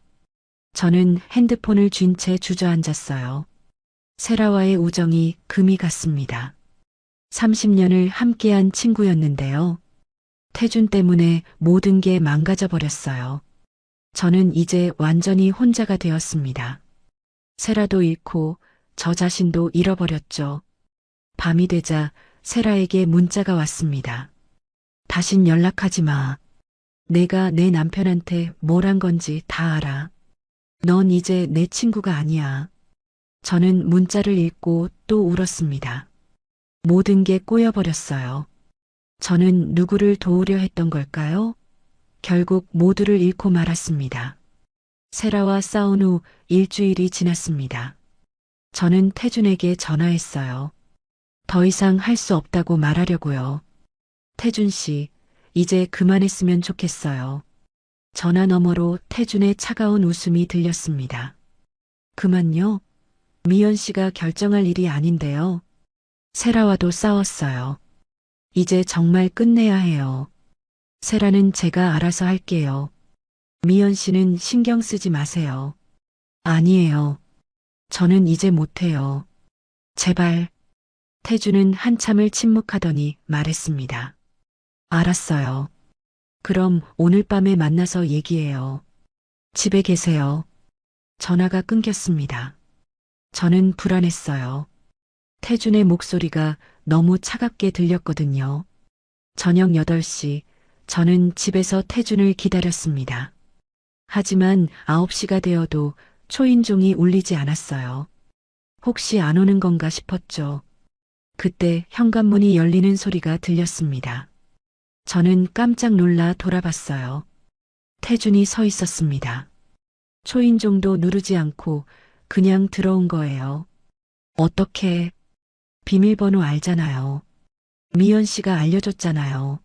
저는 핸드폰을 쥔 채 주저앉았어요. 세라와의 우정이 금이 갔습니다. 30년을 함께한 친구였는데요. 태준 때문에 모든 게 망가져 버렸어요. 저는 이제 완전히 혼자가 되었습니다. 세라도 잃고 저 자신도 잃어버렸죠. 밤이 되자 세라에게 문자가 왔습니다. 다신 연락하지 마. 내가 내 남편한테 뭘 한 건지 다 알아. 넌 이제 내 친구가 아니야. 저는 문자를 읽고 또 울었습니다. 모든 게 꼬여버렸어요. 저는 누구를 도우려 했던 걸까요? 결국 모두를 잃고 말았습니다. 세라와 싸운 후 일주일이 지났습니다. 저는 태준에게 전화했어요. 더 이상 할 수 없다고 말하려고요. 태준 씨, 이제 그만했으면 좋겠어요. 전화 너머로 태준의 차가운 웃음이 들렸습니다. 그만요? 미연 씨가 결정할 일이 아닌데요. 세라와도 싸웠어요. 이제 정말 끝내야 해요. 세라는 제가 알아서 할게요. 미연 씨는 신경 쓰지 마세요. 아니에요. 저는 이제 못해요. 제발. 태주는 한참을 침묵하더니 말했습니다. 알았어요. 그럼 오늘 밤에 만나서 얘기해요. 집에 계세요. 전화가 끊겼습니다. 저는 불안했어요. 태준의 목소리가 너무 차갑게 들렸거든요. 저녁 8시, 저는 집에서 태준을 기다렸습니다. 하지만 9시가 되어도 초인종이 울리지 않았어요. 혹시 안 오는 건가 싶었죠. 그때 현관문이 열리는 소리가 들렸습니다. 저는 깜짝 놀라 돌아봤어요. 태준이 서 있었습니다. 초인종도 누르지 않고 그냥 들어온 거예요. 어떻게? 비밀번호 알잖아요. 미연 씨가 알려줬잖아요.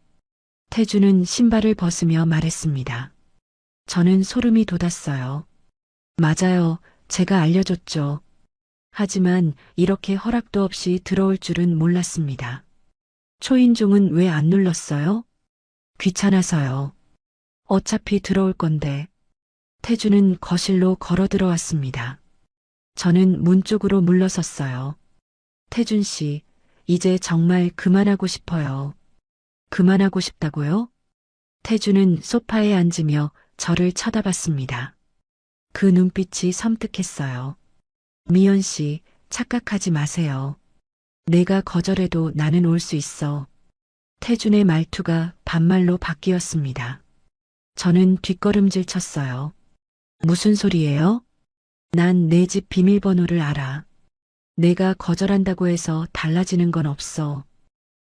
태준은 신발을 벗으며 말했습니다. 저는 소름이 돋았어요. 맞아요. 제가 알려줬죠. 하지만 이렇게 허락도 없이 들어올 줄은 몰랐습니다. 초인종은 왜 안 눌렀어요? 귀찮아서요. 어차피 들어올 건데. 태준은 거실로 걸어 들어왔습니다. 저는 문 쪽으로 물러섰어요. 태준 씨, 이제 정말 그만하고 싶어요. 그만하고 싶다고요? 태준은 소파에 앉으며 저를 쳐다봤습니다. 그 눈빛이 섬뜩했어요. 미연 씨, 착각하지 마세요. 내가 거절해도 나는 올 수 있어. 태준의 말투가 반말로 바뀌었습니다. 저는 뒷걸음질 쳤어요. 무슨 소리예요? 난 내 집 비밀번호를 알아. 내가 거절한다고 해서 달라지는 건 없어.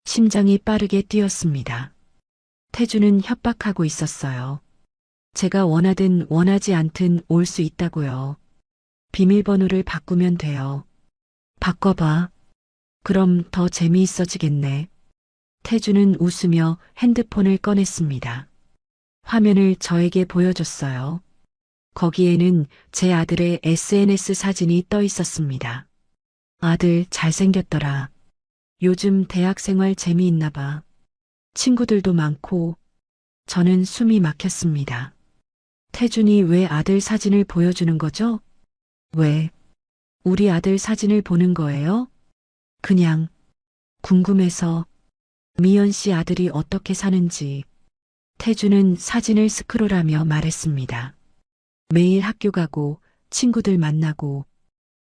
심장이 빠르게 뛰었습니다. 태준은 협박하고 있었어요. 제가 원하든 원하지 않든 올 수 있다고요. 비밀번호를 바꾸면 돼요. 바꿔봐. 그럼 더 재미있어지겠네. 태준은 웃으며 핸드폰을 꺼냈습니다. 화면을 저에게 보여줬어요. 거기에는 제 아들의 SNS 사진이 떠 있었습니다. 아들 잘생겼더라. 요즘 대학 생활 재미있나 봐. 친구들도 많고. 저는 숨이 막혔습니다. 태준이 왜 아들 사진을 보여주는 거죠? 왜? 우리 아들 사진을 보는 거예요? 그냥 궁금해서. 미연 씨 아들이 어떻게 사는지. 태준은 사진을 스크롤하며 말했습니다. 매일 학교 가고 친구들 만나고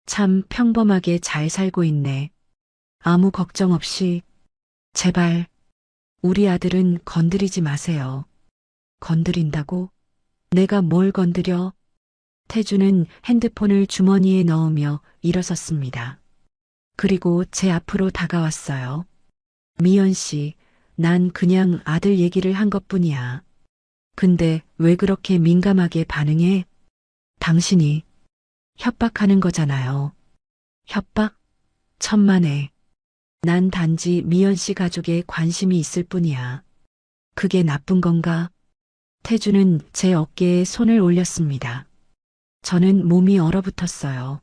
참 평범하게 잘 살고 있네. 아무 걱정 없이. 제발 우리 아들은 건드리지 마세요. 건드린다고? 내가 뭘 건드려? 태준은 핸드폰을 주머니에 넣으며 일어섰습니다. 그리고 제 앞으로 다가왔어요. 미연 씨, 난 그냥 아들 얘기를 한 것뿐이야. 근데 왜 그렇게 민감하게 반응해? 당신이 협박하는 거잖아요. 협박? 천만에. 난 단지 미연 씨 가족에 관심이 있을 뿐이야. 그게 나쁜 건가? 태주는 제 어깨에 손을 올렸습니다. 저는 몸이 얼어붙었어요.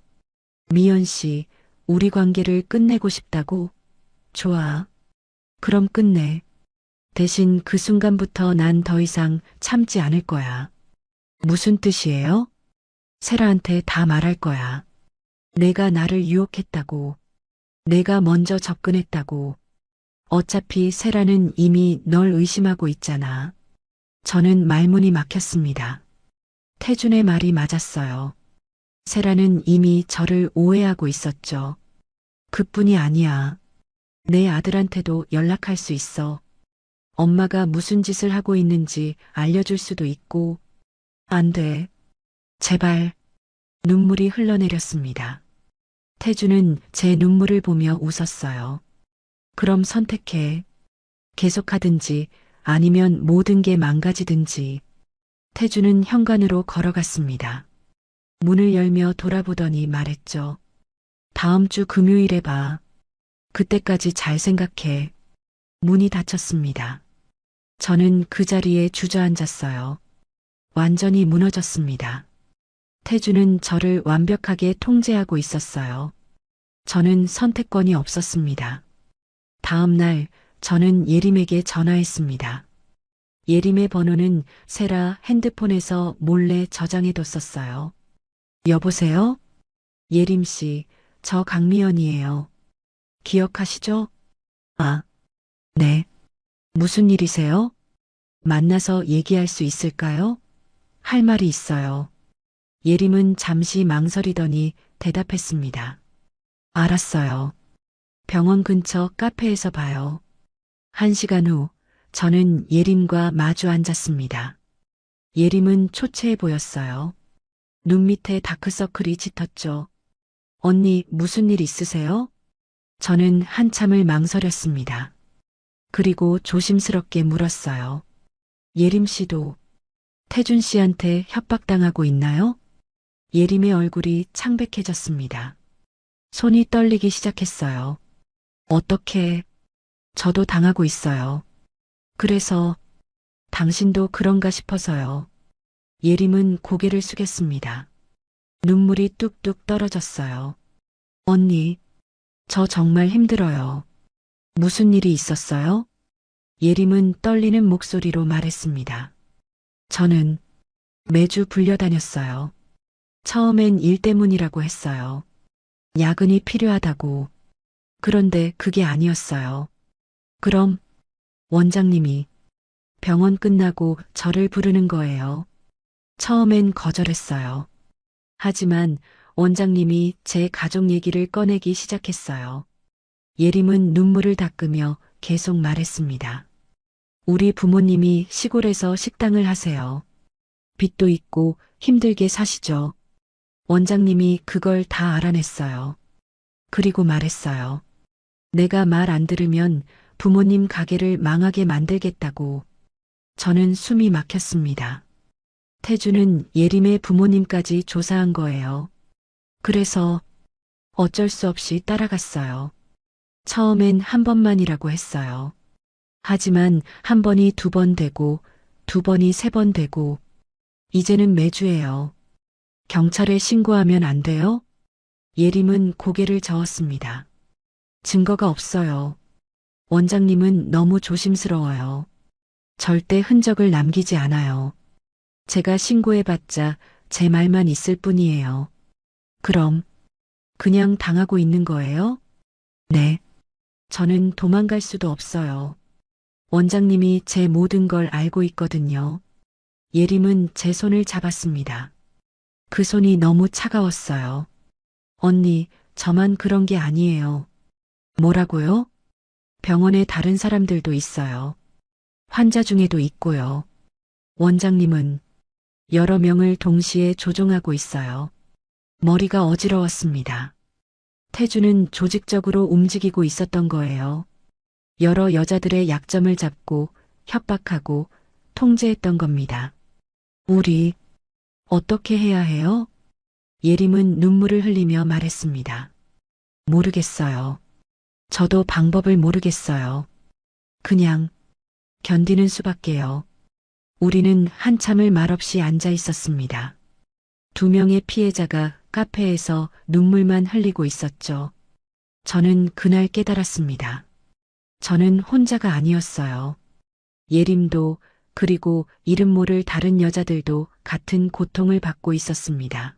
미연 씨, 우리 관계를 끝내고 싶다고? 좋아. 그럼 끝내. 대신 그 순간부터 난 더 이상 참지 않을 거야. 무슨 뜻이에요? 세라한테 다 말할 거야. 내가 나를 유혹했다고. 내가 먼저 접근했다고. 어차피 세라는 이미 널 의심하고 있잖아. 저는 말문이 막혔습니다. 태준의 말이 맞았어요. 세라는 이미 저를 오해하고 있었죠. 그뿐이 아니야. 내 아들한테도 연락할 수 있어. 엄마가 무슨 짓을 하고 있는지 알려줄 수도 있고. 안 돼. 제발. 눈물이 흘러내렸습니다. 태주는 제 눈물을 보며 웃었어요. 그럼 선택해. 계속하든지 아니면 모든 게 망가지든지. 태주는 현관으로 걸어갔습니다. 문을 열며 돌아보더니 말했죠. 다음 주 금요일에 봐. 그때까지 잘 생각해. 문이 닫혔습니다. 저는 그 자리에 주저앉았어요. 완전히 무너졌습니다. 태주는 저를 완벽하게 통제하고 있었어요. 저는 선택권이 없었습니다. 다음 날 저는 예림에게 전화했습니다. 예림의 번호는 세라 핸드폰에서 몰래 저장해뒀었어요. 여보세요? 예림 씨, 저 강미연이에요. 기억하시죠? 아, 네. 무슨 일이세요? 만나서 얘기할 수 있을까요? 할 말이 있어요. 예림은 잠시 망설이더니 대답했습니다. 알았어요. 병원 근처 카페에서 봐요. 1시간 후 저는 예림과 마주 앉았습니다. 예림은 초췌해 보였어요. 눈 밑에 다크서클이 짙었죠. 언니 무슨 일 있으세요? 저는 한참을 망설였습니다. 그리고 조심스럽게 물었어요. 예림 씨도 태준 씨한테 협박당하고 있나요? 예림의 얼굴이 창백해졌습니다. 손이 떨리기 시작했어요. 어떻게, 저도 당하고 있어요. 그래서 당신도 그런가 싶어서요. 예림은 고개를 숙였습니다. 눈물이 뚝뚝 떨어졌어요. 언니, 저 정말 힘들어요. 무슨 일이 있었어요? 예림은 떨리는 목소리로 말했습니다. 저는 매주 불려다녔어요. 처음엔 일 때문이라고 했어요. 야근이 필요하다고. 그런데 그게 아니었어요. 그럼 원장님이 병원 끝나고 저를 부르는 거예요. 처음엔 거절했어요. 하지만 원장님이 제 가족 얘기를 꺼내기 시작했어요. 예림은 눈물을 닦으며 계속 말했습니다. 우리 부모님이 시골에서 식당을 하세요. 빚도 있고 힘들게 사시죠. 원장님이 그걸 다 알아냈어요. 그리고 말했어요. 내가 말 안 들으면 부모님 가게를 망하게 만들겠다고. 저는 숨이 막혔습니다. 태주는 예림의 부모님까지 조사한 거예요. 그래서 어쩔 수 없이 따라갔어요. 처음엔 한 번만이라고 했어요. 하지만 한 번이 2번 되고 2번이 3번 되고 이제는 매주예요. 경찰에 신고하면 안 돼요? 예림은 고개를 저었습니다. 증거가 없어요. 원장님은 너무 조심스러워요. 절대 흔적을 남기지 않아요. 제가 신고해봤자 제 말만 있을 뿐이에요. 그럼 그냥 당하고 있는 거예요? 네. 저는 도망갈 수도 없어요. 원장님이 제 모든 걸 알고 있거든요. 예림은 제 손을 잡았습니다. 그 손이 너무 차가웠어요. 언니, 저만 그런 게 아니에요. 뭐라고요? 병원에 다른 사람들도 있어요. 환자 중에도 있고요. 원장님은 여러 명을 동시에 조종하고 있어요. 머리가 어지러웠습니다. 태주는 조직적으로 움직이고 있었던 거예요. 여러 여자들의 약점을 잡고 협박하고 통제했던 겁니다. 우리 어떻게 해야 해요? 예림은 눈물을 흘리며 말했습니다. 모르겠어요. 저도 방법을 모르겠어요. 그냥 견디는 수밖에요. 우리는 한참을 말없이 앉아 있었습니다. 두 명의 피해자가 카페에서 눈물만 흘리고 있었죠. 저는 그날 깨달았습니다. 저는 혼자가 아니었어요. 예림도 그리고 이름 모를 다른 여자들도 같은 고통을 받고 있었습니다.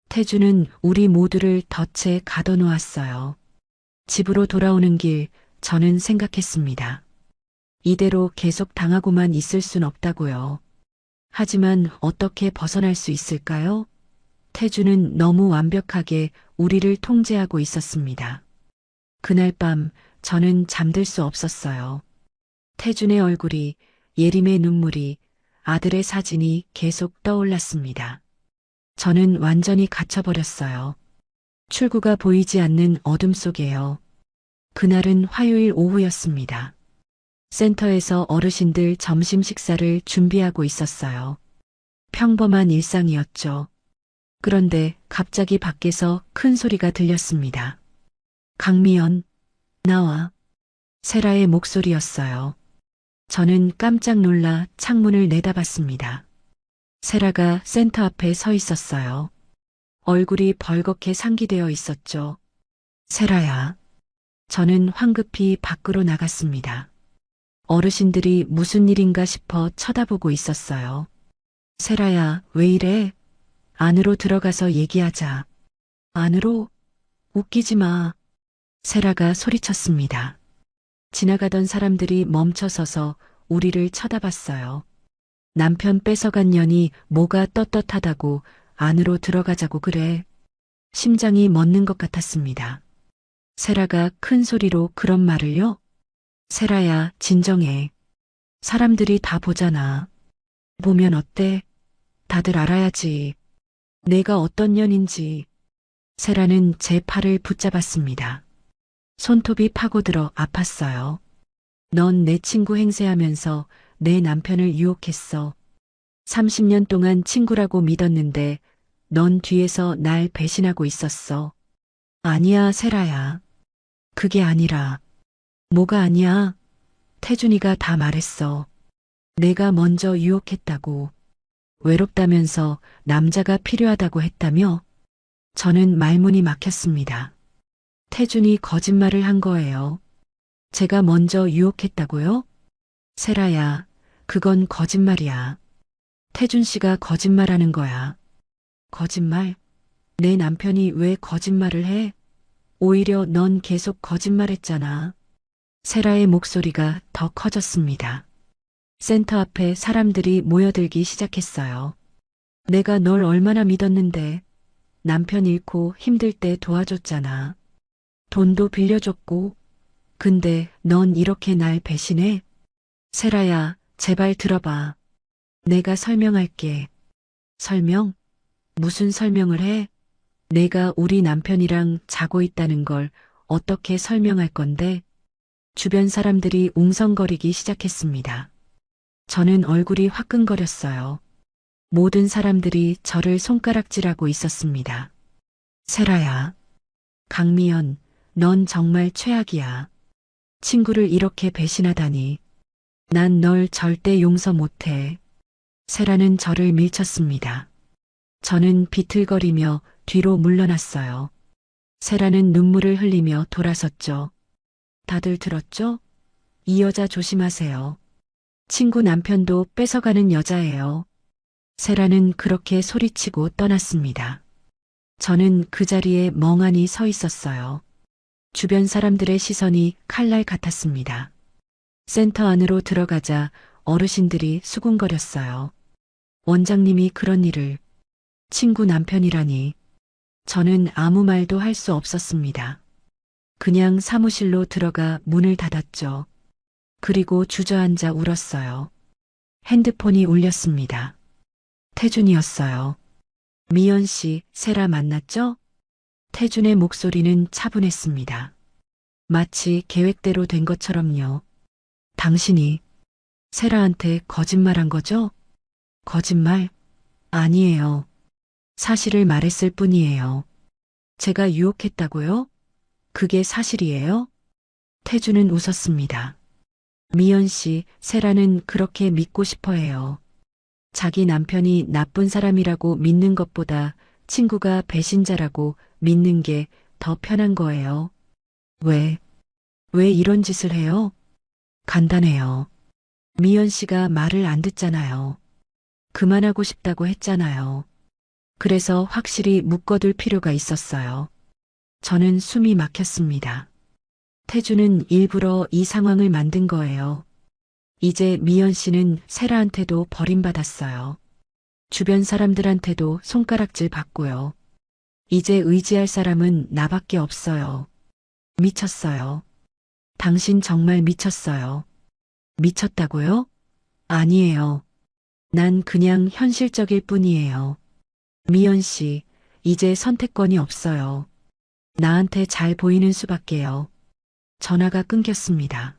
태주는 우리 모두를 덫에 가둬놓았어요. 집으로 돌아오는 길 저는 생각했습니다. 이대로 계속 당하고만 있을 순 없다고요. 하지만 어떻게 벗어날 수 있을까요? 태주는 너무 완벽하게 우리를 통제하고 있었습니다. 그날 밤 저는 잠들 수 없었어요. 태준의 얼굴이, 예림의 눈물이, 아들의 사진이 계속 떠올랐습니다. 저는 완전히 갇혀버렸어요. 출구가 보이지 않는 어둠 속에요. 그날은 화요일 오후였습니다. 센터에서 어르신들 점심 식사를 준비하고 있었어요. 평범한 일상이었죠. 그런데 갑자기 밖에서 큰 소리가 들렸습니다. 강미연, 나와. 세라의 목소리였어요. 저는 깜짝 놀라 창문을 내다봤습니다. 세라가 센터 앞에 서 있었어요. 얼굴이 벌겋게 상기되어 있었죠. 세라야. 저는 황급히 밖으로 나갔습니다. 어르신들이 무슨 일인가 싶어 쳐다보고 있었어요. 세라야, 왜 이래? 안으로 들어가서 얘기하자. 안으로? 웃기지 마. 세라가 소리쳤습니다. 지나가던 사람들이 멈춰서서 우리를 쳐다봤어요. 남편 뺏어간 년이 뭐가 떳떳하다고 안으로 들어가자고 그래. 심장이 멎는 것 같았습니다. 세라가 큰 소리로 그런 말을요? 세라야, 진정해. 사람들이 다 보잖아. 보면 어때? 다들 알아야지. 내가 어떤 년인지. 세라는 제 팔을 붙잡았습니다. 손톱이 파고들어 아팠어요. 넌 내 친구 행세하면서 내 남편을 유혹했어. 30년 동안 친구라고 믿었는데 넌 뒤에서 날 배신하고 있었어. 아니야, 세라야. 그게 아니라. 뭐가 아니야? 태준이가 다 말했어. 내가 먼저 유혹했다고. 외롭다면서 남자가 필요하다고 했다며? 저는 말문이 막혔습니다. 태준이 거짓말을 한 거예요. 제가 먼저 유혹했다고요? 세라야, 그건 거짓말이야. 태준 씨가 거짓말하는 거야. 거짓말? 내 남편이 왜 거짓말을 해? 오히려 넌 계속 거짓말했잖아. 세라의 목소리가 더 커졌습니다. 센터 앞에 사람들이 모여들기 시작했어요. 내가 널 얼마나 믿었는데 남편 잃고 힘들 때 도와줬잖아. 돈도 빌려줬고. 근데 넌 이렇게 날 배신해? 세라야, 제발 들어봐. 내가 설명할게. 설명? 무슨 설명을 해? 내가 우리 남편이랑 자고 있다는 걸 어떻게 설명할 건데? 주변 사람들이 웅성거리기 시작했습니다. 저는 얼굴이 화끈거렸어요. 모든 사람들이 저를 손가락질하고 있었습니다. 세라야. 강미연, 넌 정말 최악이야. 친구를 이렇게 배신하다니. 난 널 절대 용서 못해. 세라는 저를 밀쳤습니다. 저는 비틀거리며 뒤로 물러났어요. 세라는 눈물을 흘리며 돌아섰죠. 다들 들었죠? 이 여자 조심하세요. 친구 남편도 뺏어가는 여자예요. 세라는 그렇게 소리치고 떠났습니다. 저는 그 자리에 멍하니 서 있었어요. 주변 사람들의 시선이 칼날 같았습니다. 센터 안으로 들어가자 어르신들이 수군거렸어요. 원장님이 그런 일을. 친구 남편이라니. 저는 아무 말도 할 수 없었습니다. 그냥 사무실로 들어가 문을 닫았죠. 그리고 주저앉아 울었어요. 핸드폰이 울렸습니다. 태준이었어요. 미연 씨, 세라 만났죠? 태준의 목소리는 차분했습니다. 마치 계획대로 된 것처럼요. 당신이 세라한테 거짓말한 거죠? 거짓말? 아니에요. 사실을 말했을 뿐이에요. 제가 유혹했다고요? 그게 사실이에요? 태주는 웃었습니다. 미연 씨, 세라는 그렇게 믿고 싶어 해요. 자기 남편이 나쁜 사람이라고 믿는 것보다 친구가 배신자라고 믿는 게 더 편한 거예요. 왜? 왜 이런 짓을 해요? 간단해요. 미연 씨가 말을 안 듣잖아요. 그만하고 싶다고 했잖아요. 그래서 확실히 묶어둘 필요가 있었어요. 저는 숨이 막혔습니다. 태주는 일부러 이 상황을 만든 거예요. 이제 미연 씨는 세라한테도 버림받았어요. 주변 사람들한테도 손가락질 받고요. 이제 의지할 사람은 나밖에 없어요. 미쳤어요. 당신 정말 미쳤어요. 미쳤다고요? 아니에요. 난 그냥 현실적일 뿐이에요. 미연 씨, 이제 선택권이 없어요. 나한테 잘 보이는 수밖에요. 전화가 끊겼습니다.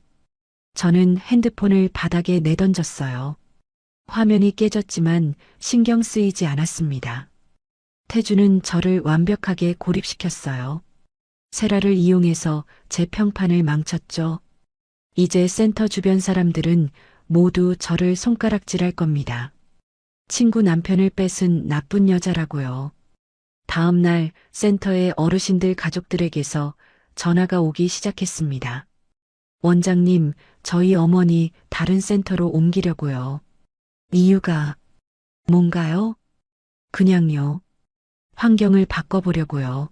저는 핸드폰을 바닥에 내던졌어요. 화면이 깨졌지만 신경 쓰이지 않았습니다. 태주는 저를 완벽하게 고립시켰어요. 세라를 이용해서 제 평판을 망쳤죠. 이제 센터 주변 사람들은 모두 저를 손가락질할 겁니다. 친구 남편을 뺏은 나쁜 여자라고요. 다음 날 센터의 어르신들 가족들에게서 전화가 오기 시작했습니다. 원장님, 저희 어머니 다른 센터로 옮기려고요. 이유가 뭔가요? 그냥요. 환경을 바꿔보려고요.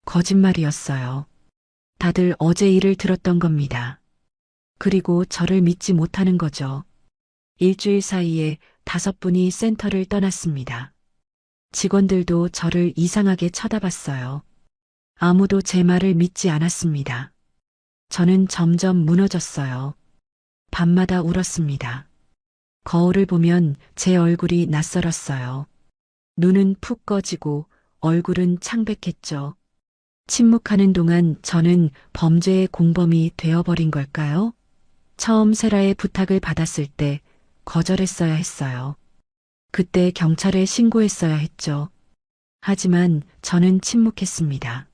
거짓말이었어요. 다들 어제 일을 들었던 겁니다. 그리고 저를 믿지 못하는 거죠. 일주일 사이에 5분이 센터를 떠났습니다. 직원들도 저를 이상하게 쳐다봤어요. 아무도 제 말을 믿지 않았습니다. 저는 점점 무너졌어요. 밤마다 울었습니다. 거울을 보면 제 얼굴이 낯설었어요. 눈은 푹 꺼지고 얼굴은 창백했죠. 침묵하는 동안 저는 범죄의 공범이 되어버린 걸까요? 처음 세라의 부탁을 받았을 때 거절했어야 했어요. 그때 경찰에 신고했어야 했죠. 하지만 저는 침묵했습니다.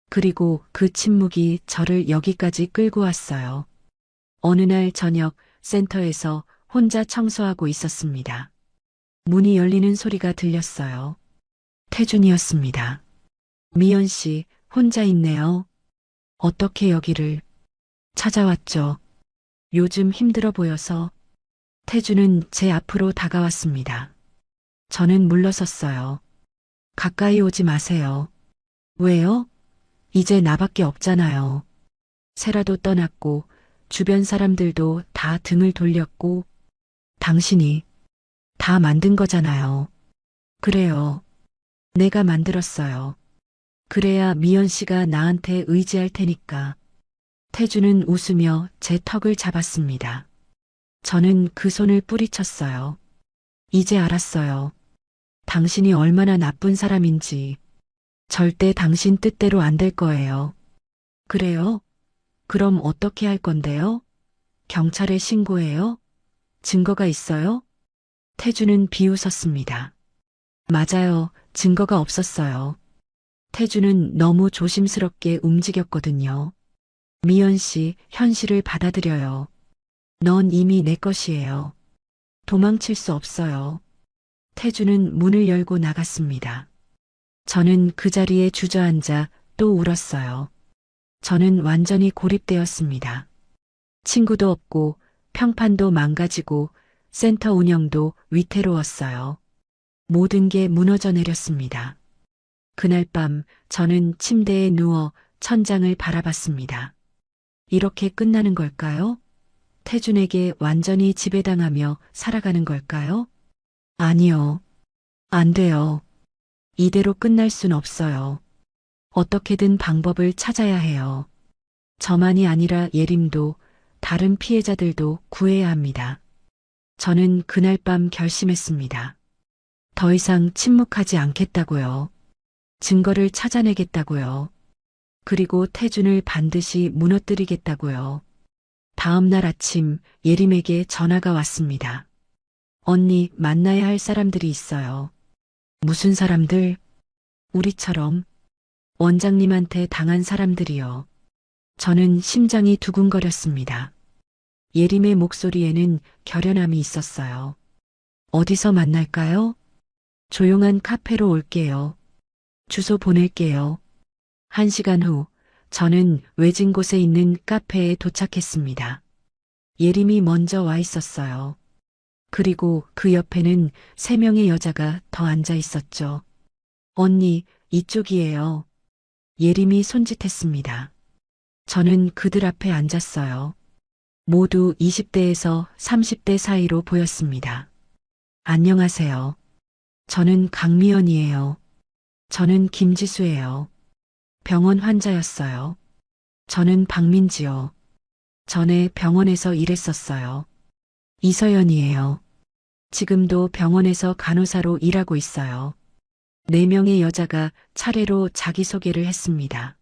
그리고 그 침묵이 저를 여기까지 끌고 왔어요. 어느 날 저녁 센터에서 혼자 청소하고 있었습니다. 문이 열리는 소리가 들렸어요. 태준이었습니다. 미연 씨, 혼자 있네요. 어떻게 여기를 찾아왔죠? 요즘 힘들어 보여서. 태준은 제 앞으로 다가왔습니다. 저는 물러섰어요. 가까이 오지 마세요. 왜요? 이제 나밖에 없잖아요. 세라도 떠났고 주변 사람들도 다 등을 돌렸고 당신이 다 만든 거잖아요. 그래요. 내가 만들었어요. 그래야 미연 씨가 나한테 의지할 테니까. 태주는 웃으며 제 턱을 잡았습니다. 저는 그 손을 뿌리쳤어요. 이제 알았어요. 당신이 얼마나 나쁜 사람인지. 절대 당신 뜻대로 안 될 거예요. 그래요? 그럼 어떻게 할 건데요? 경찰에 신고해요? 증거가 있어요? 태주는 비웃었습니다. 맞아요. 증거가 없었어요. 태주는 너무 조심스럽게 움직였거든요. 미연 씨, 현실을 받아들여요. 넌 이미 내 것이에요. 도망칠 수 없어요. 태주는 문을 열고 나갔습니다. 저는 그 자리에 주저앉아 또 울었어요. 저는 완전히 고립되었습니다. 친구도 없고 평판도 망가지고 센터 운영도 위태로웠어요. 모든 게 무너져 내렸습니다. 그날 밤 저는 침대에 누워 천장을 바라봤습니다. 이렇게 끝나는 걸까요? 태준에게 완전히 지배당하며 살아가는 걸까요? 아니요. 안 돼요. 이대로 끝날 순 없어요. 어떻게든 방법을 찾아야 해요. 저만이 아니라 예림도 다른 피해자들도 구해야 합니다. 저는 그날 밤 결심했습니다. 더 이상 침묵하지 않겠다고요. 증거를 찾아내겠다고요. 그리고 태준을 반드시 무너뜨리겠다고요. 다음 날 아침 예림에게 전화가 왔습니다. 언니, 만나야 할 사람들이 있어요. 무슨 사람들? 우리처럼. 원장님한테 당한 사람들이요. 저는 심장이 두근거렸습니다. 예림의 목소리에는 결연함이 있었어요. 어디서 만날까요? 조용한 카페로 올게요. 주소 보낼게요. 1시간 후, 저는 외진 곳에 있는 카페에 도착했습니다. 예림이 먼저 와 있었어요. 그리고 그 옆에는 3명의 여자가 더 앉아 있었죠. 언니, 이쪽이에요. 예림이 손짓했습니다. 저는 그들 앞에 앉았어요. 모두 20대에서 30대 사이로 보였습니다. 안녕하세요. 저는 강미연이에요. 저는 김지수예요. 병원 환자였어요. 저는 박민지요. 전에 병원에서 일했었어요. 이서연이에요. 지금도 병원에서 간호사로 일하고 있어요. 4명의 여자가 차례로 자기소개를 했습니다.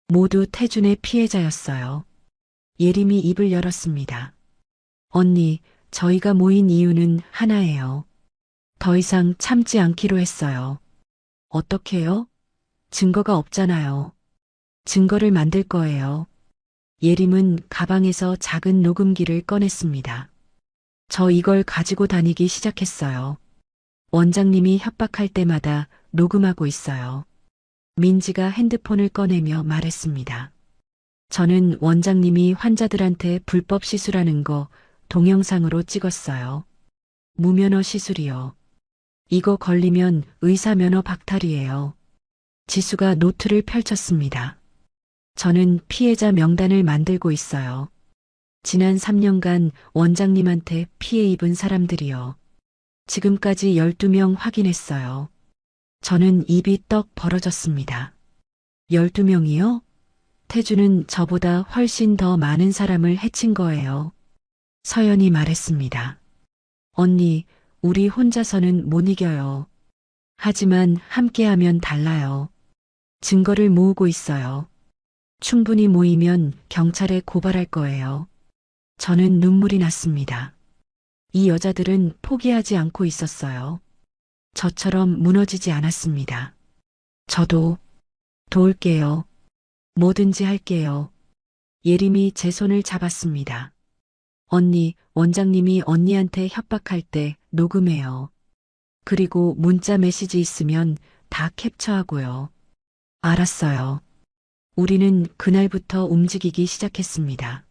모두 태준의 피해자였어요. 예림이 입을 열었습니다. 언니, 저희가 모인 이유는 하나예요. 더 이상 참지 않기로 했어요. 어떻게요? 증거가 없잖아요. 증거를 만들 거예요. 예림은 가방에서 작은 녹음기를 꺼냈습니다. 저 이걸 가지고 다니기 시작했어요. 원장님이 협박할 때마다 녹음하고 있어요. 민지가 핸드폰을 꺼내며 말했습니다. 저는 원장님이 환자들한테 불법 시술하는 거 동영상으로 찍었어요. 무면허 시술이요. 이거 걸리면 의사 면허 박탈이에요. 지수가 노트를 펼쳤습니다. 저는 피해자 명단을 만들고 있어요. 지난 3년간 원장님한테 피해 입은 사람들이요. 지금까지 12명 확인했어요. 저는 입이 떡 벌어졌습니다. 12명이요? 태주는 저보다 훨씬 더 많은 사람을 해친 거예요. 서연이 말했습니다. 언니, 우리 혼자서는 못 이겨요. 하지만 함께하면 달라요. 증거를 모으고 있어요. 충분히 모이면 경찰에 고발할 거예요. 저는 눈물이 났습니다. 이 여자들은 포기하지 않고 있었어요. 저처럼 무너지지 않았습니다. 저도 도울게요. 뭐든지 할게요. 예림이 제 손을 잡았습니다. 언니, 원장님이 언니한테 협박할 때 녹음해요. 그리고 문자 메시지 있으면 다 캡처하고요. 알았어요. 우리는 그날부터 움직이기 시작했습니다.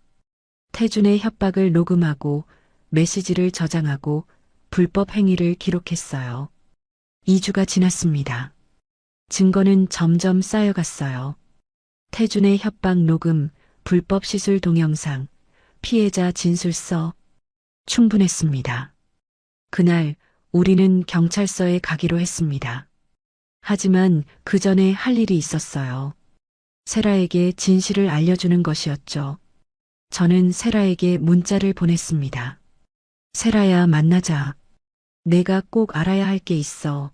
태준의 협박을 녹음하고 메시지를 저장하고 불법 행위를 기록했어요. 2주가 지났습니다. 증거는 점점 쌓여갔어요. 태준의 협박 녹음, 불법 시술 동영상, 피해자 진술서. 충분했습니다. 그날 우리는 경찰서에 가기로 했습니다. 하지만 그 전에 할 일이 있었어요. 세라에게 진실을 알려주는 것이었죠. 저는 세라에게 문자를 보냈습니다. 세라야, 만나자. 내가 꼭 알아야 할 게 있어.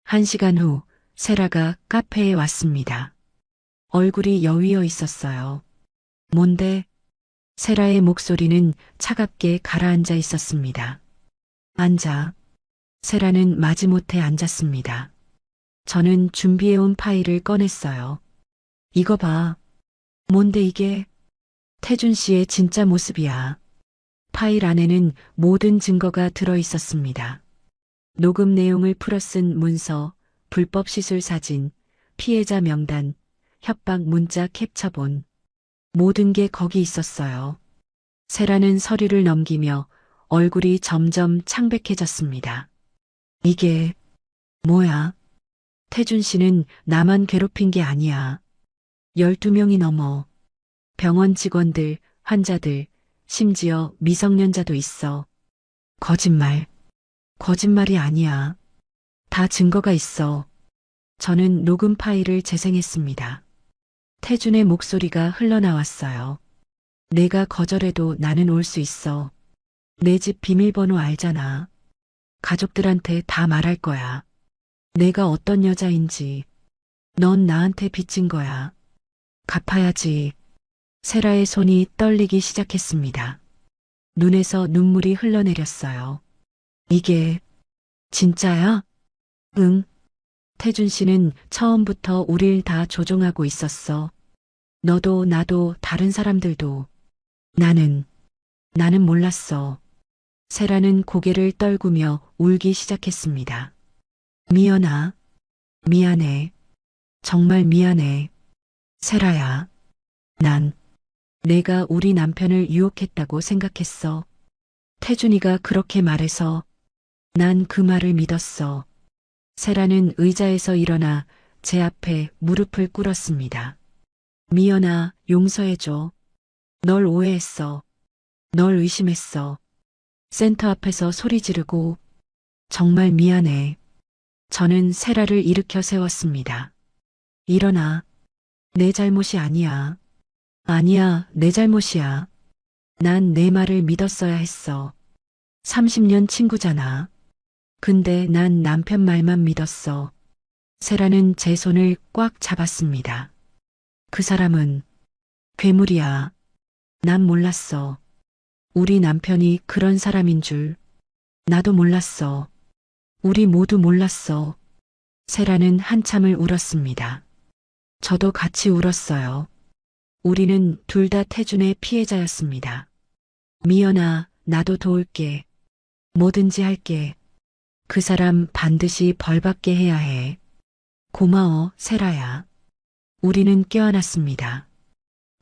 1시간 후 세라가 카페에 왔습니다. 얼굴이 여위어 있었어요. 뭔데? 세라의 목소리는 차갑게 가라앉아 있었습니다. 앉아. 세라는 마지못해 앉았습니다. 저는 준비해온 파일을 꺼냈어요. 이거 봐. 뭔데 이게? 태준 씨의 진짜 모습이야. 파일 안에는 모든 증거가 들어 있었습니다. 녹음 내용을 풀어쓴 문서, 불법 시술 사진, 피해자 명단, 협박 문자 캡처본. 모든 게 거기 있었어요. 세라는 서류를 넘기며 얼굴이 점점 창백해졌습니다. 이게 뭐야? 태준 씨는 나만 괴롭힌 게 아니야. 12명이 넘어. 병원 직원들, 환자들, 심지어 미성년자도 있어. 거짓말. 거짓말이 아니야. 다 증거가 있어. 저는 녹음 파일을 재생했습니다. 태준의 목소리가 흘러나왔어요. 내가 거절해도 나는 올 수 있어. 내 집 비밀번호 알잖아. 가족들한테 다 말할 거야. 내가 어떤 여자인지. 넌 나한테 빚진 거야. 갚아야지. 세라의 손이 떨리기 시작했습니다. 눈에서 눈물이 흘러내렸어요. 이게 진짜야? 응. 태준 씨는 처음부터 우릴 다 조종하고 있었어. 너도 나도 다른 사람들도. 나는 몰랐어. 세라는 고개를 떨구며 울기 시작했습니다. 미연아, 미안해. 정말 미안해. 세라야, 내가 우리 남편을 유혹했다고 생각했어. 태준이가 그렇게 말해서 난 그 말을 믿었어. 세라는 의자에서 일어나 제 앞에 무릎을 꿇었습니다. 미연아, 용서해줘. 널 오해했어. 널 의심했어. 센터 앞에서 소리 지르고 정말 미안해. 저는 세라를 일으켜 세웠습니다. 일어나. 내 잘못이 아니야. 아니야, 내 잘못이야. 난 내 말을 믿었어야 했어. 30년 친구잖아. 근데 난 남편 말만 믿었어. 세라는 제 손을 꽉 잡았습니다. 그 사람은 괴물이야. 난 몰랐어. 우리 남편이 그런 사람인 줄. 나도 몰랐어. 우리 모두 몰랐어. 세라는 한참을 울었습니다. 저도 같이 울었어요. 우리는 둘 다 태준의 피해자였습니다. 미연아, 나도 도울게. 뭐든지 할게. 그 사람 반드시 벌받게 해야 해. 고마워, 세라야. 우리는 껴안았습니다.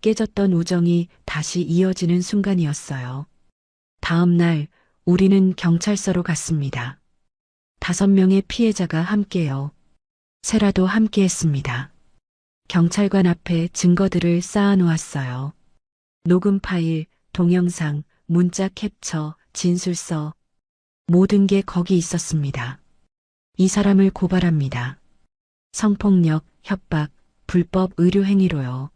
깨졌던 우정이 다시 이어지는 순간이었어요. 다음 날 우리는 경찰서로 갔습니다. 5명의 피해자가 함께요. 세라도 함께했습니다. 경찰관 앞에 증거들을 쌓아놓았어요. 녹음 파일, 동영상, 문자 캡처, 진술서, 모든 게 거기 있었습니다. 이 사람을 고발합니다. 성폭력, 협박, 불법 의료 행위로요.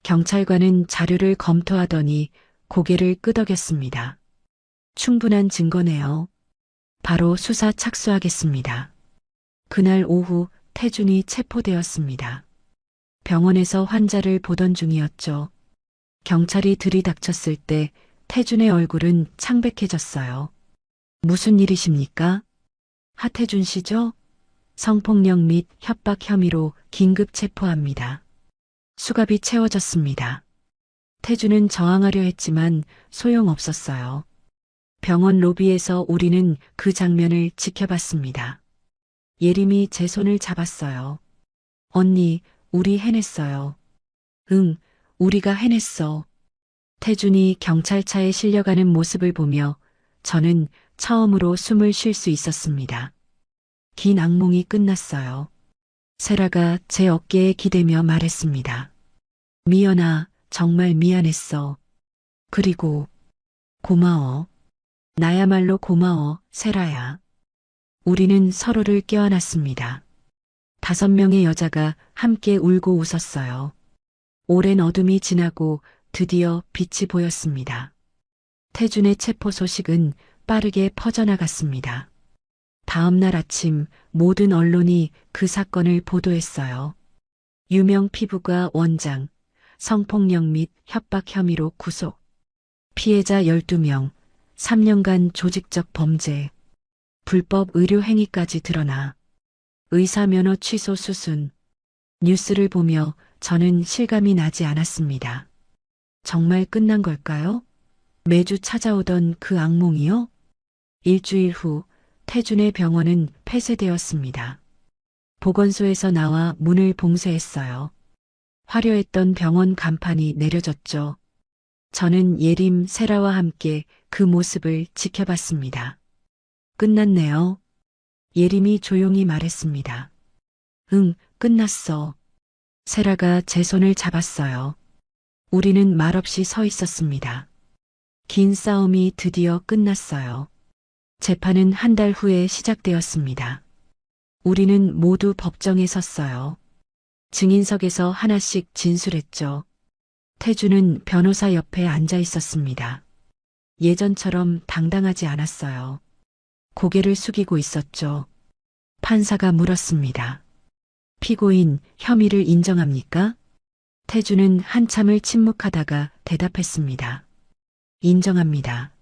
경찰관은 자료를 검토하더니 고개를 끄덕였습니다. 충분한 증거네요. 바로 수사 착수하겠습니다. 그날 오후 태준이 체포되었습니다. 병원에서 환자를 보던 중이었죠. 경찰이 들이닥쳤을 때 태준의 얼굴은 창백해졌어요. 무슨 일이십니까? 하태준 씨죠? 성폭력 및 협박 혐의로 긴급 체포합니다. 수갑이 채워졌습니다. 태준은 저항하려 했지만 소용없었어요. 병원 로비에서 우리는 그 장면을 지켜봤습니다. 예림이 제 손을 잡았어요. 언니, 우리 해냈어요. 응, 우리가 해냈어. 태준이 경찰차에 실려가는 모습을 보며 저는 처음으로 숨을 쉴 수 있었습니다. 긴 악몽이 끝났어요. 세라가 제 어깨에 기대며 말했습니다. 미연아, 정말 미안했어. 그리고 고마워. 나야말로 고마워, 세라야. 우리는 서로를 껴안았습니다. 5명의 여자가 함께 울고 웃었어요. 오랜 어둠이 지나고 드디어 빛이 보였습니다. 태준의 체포 소식은 빠르게 퍼져나갔습니다. 다음 날 아침 모든 언론이 그 사건을 보도했어요. 유명 피부과 원장, 성폭력 및 협박 혐의로 구속. 피해자 12명, 3년간 조직적 범죄, 불법 의료 행위까지 드러나 의사 면허 취소 수순. 뉴스를 보며 저는 실감이 나지 않았습니다. 정말 끝난 걸까요? 매주 찾아오던 그 악몽이요? 일주일 후 태준의 병원은 폐쇄되었습니다. 보건소에서 나와 문을 봉쇄했어요. 화려했던 병원 간판이 내려졌죠. 저는 예림, 세라와 함께 그 모습을 지켜봤습니다. 끝났네요. 예림이 조용히 말했습니다. 응, 끝났어. 세라가 제 손을 잡았어요. 우리는 말없이 서 있었습니다. 긴 싸움이 드디어 끝났어요. 재판은 한 달 후에 시작되었습니다. 우리는 모두 법정에 섰어요. 증인석에서 하나씩 진술했죠. 태준은 변호사 옆에 앉아 있었습니다. 예전처럼 당당하지 않았어요. 고개를 숙이고 있었죠. 판사가 물었습니다. 피고인, 혐의를 인정합니까? 태준은 한참을 침묵하다가 대답했습니다. 인정합니다.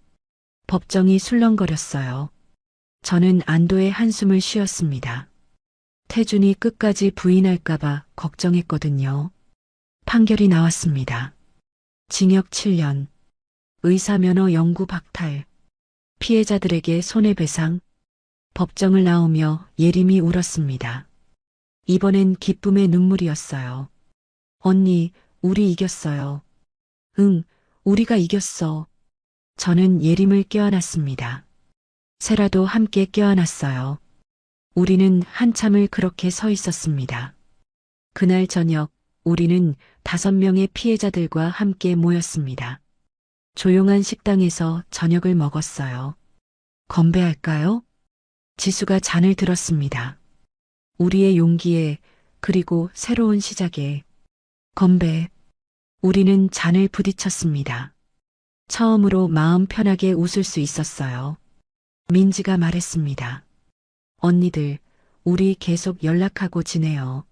법정이 술렁거렸어요. 저는 안도의 한숨을 쉬었습니다. 태준이 끝까지 부인할까봐 걱정했거든요. 판결이 나왔습니다. 징역 7년, 의사면허 영구 박탈, 피해자들에게 손해배상, 법정을 나오며 예림이 울었습니다. 이번엔 기쁨의 눈물이었어요. 언니, 우리 이겼어요. 응, 우리가 이겼어. 저는 예림을 껴안았습니다. 세라도 함께 껴안았어요. 우리는 한참을 그렇게 서 있었습니다. 그날 저녁 우리는 5명의 피해자들과 함께 모였습니다. 조용한 식당에서 저녁을 먹었어요. 건배할까요? 지수가 잔을 들었습니다. 우리의 용기에 그리고 새로운 시작에 건배. 우리는 잔을 부딪혔습니다. 처음으로 마음 편하게 웃을 수 있었어요. 민지가 말했습니다. 언니들, 우리 계속 연락하고 지내요.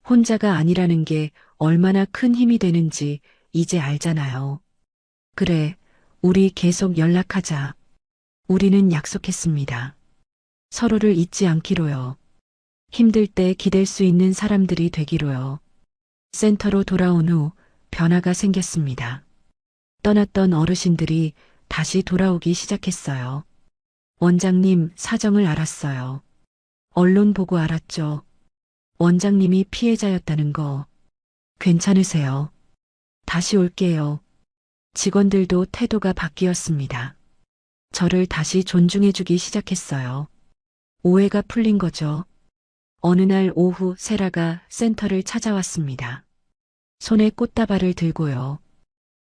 혼자가 아니라는 게 얼마나 큰 힘이 되는지 이제 알잖아요. 그래, 우리 계속 연락하자. 우리는 약속했습니다. 서로를 잊지 않기로요. 힘들 때 기댈 수 있는 사람들이 되기로요. 센터로 돌아온 후 변화가 생겼습니다. 떠났던 어르신들이 다시 돌아오기 시작했어요. 원장님 사정을 알았어요. 언론 보고 알았죠. 원장님이 피해자였다는 거. 괜찮으세요? 다시 올게요. 직원들도 태도가 바뀌었습니다. 저를 다시 존중해주기 시작했어요. 오해가 풀린 거죠. 어느 날 오후 세라가 센터를 찾아왔습니다. 손에 꽃다발을 들고요.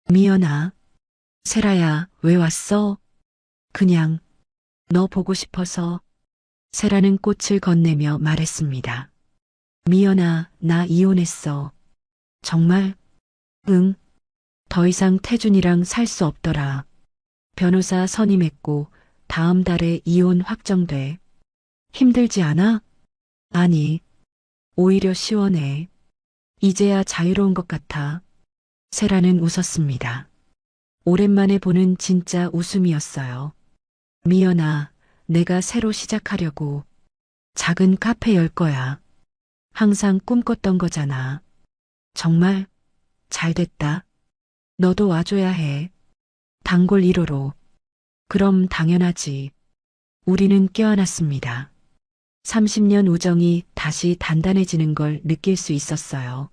미연아. 세라야, 왜 왔어? 그냥 너 보고 싶어서. 세라는 꽃을 건네며 말했습니다. 미연아, 나 이혼했어. 정말? 응. 더 이상 태준이랑 살 수 없더라. 변호사 선임했고 다음 달에 이혼 확정돼. 힘들지 않아? 아니. 오히려 시원해. 이제야 자유로운 것 같아. 세라는 웃었습니다. 오랜만에 보는 진짜 웃음이었어요. 미연아, 내가 새로 시작하려고 작은 카페 열 거야. 항상 꿈꿨던 거잖아. 정말 잘 됐다. 너도 와줘야 해. 단골 1호로. 그럼 당연하지. 우리는 껴안았습니다. 30년 우정이 다시 단단해지는 걸 느낄 수 있었어요.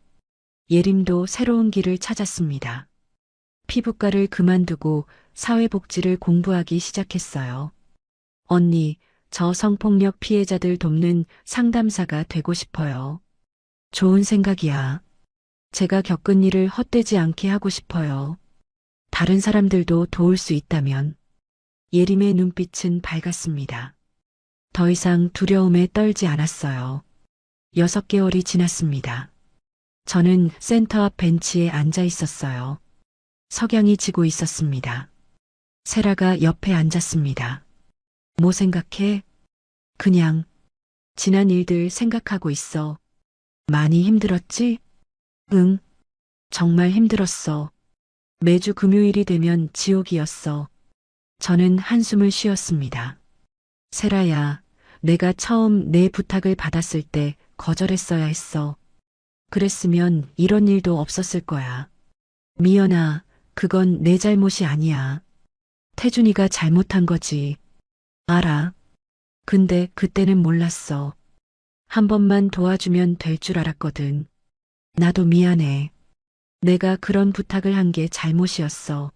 예림도 새로운 길을 찾았습니다. 피부과를 그만두고 사회복지를 공부하기 시작했어요. 언니, 저 성폭력 피해자들 돕는 상담사가 되고 싶어요. 좋은 생각이야. 제가 겪은 일을 헛되지 않게 하고 싶어요. 다른 사람들도 도울 수 있다면. 예림의 눈빛은 밝았습니다. 더 이상 두려움에 떨지 않았어요. 6개월이 지났습니다. 저는 센터 앞 벤치에 앉아 있었어요. 석양이 지고 있었습니다. 세라가 옆에 앉았습니다. 뭐 생각해? 그냥 지난 일들 생각하고 있어. 많이 힘들었지? 응, 정말 힘들었어. 매주 금요일이 되면 지옥이었어. 저는 한숨을 쉬었습니다. 세라야, 내가 처음 내 부탁을 받았을 때 거절했어야 했어. 그랬으면 이런 일도 없었을 거야. 미연아, 그건 내 잘못이 아니야. 태준이가 잘못한 거지. 알아. 근데 그때는 몰랐어. 한 번만 도와주면 될 줄 알았거든. 나도 미안해. 내가 그런 부탁을 한 게 잘못이었어.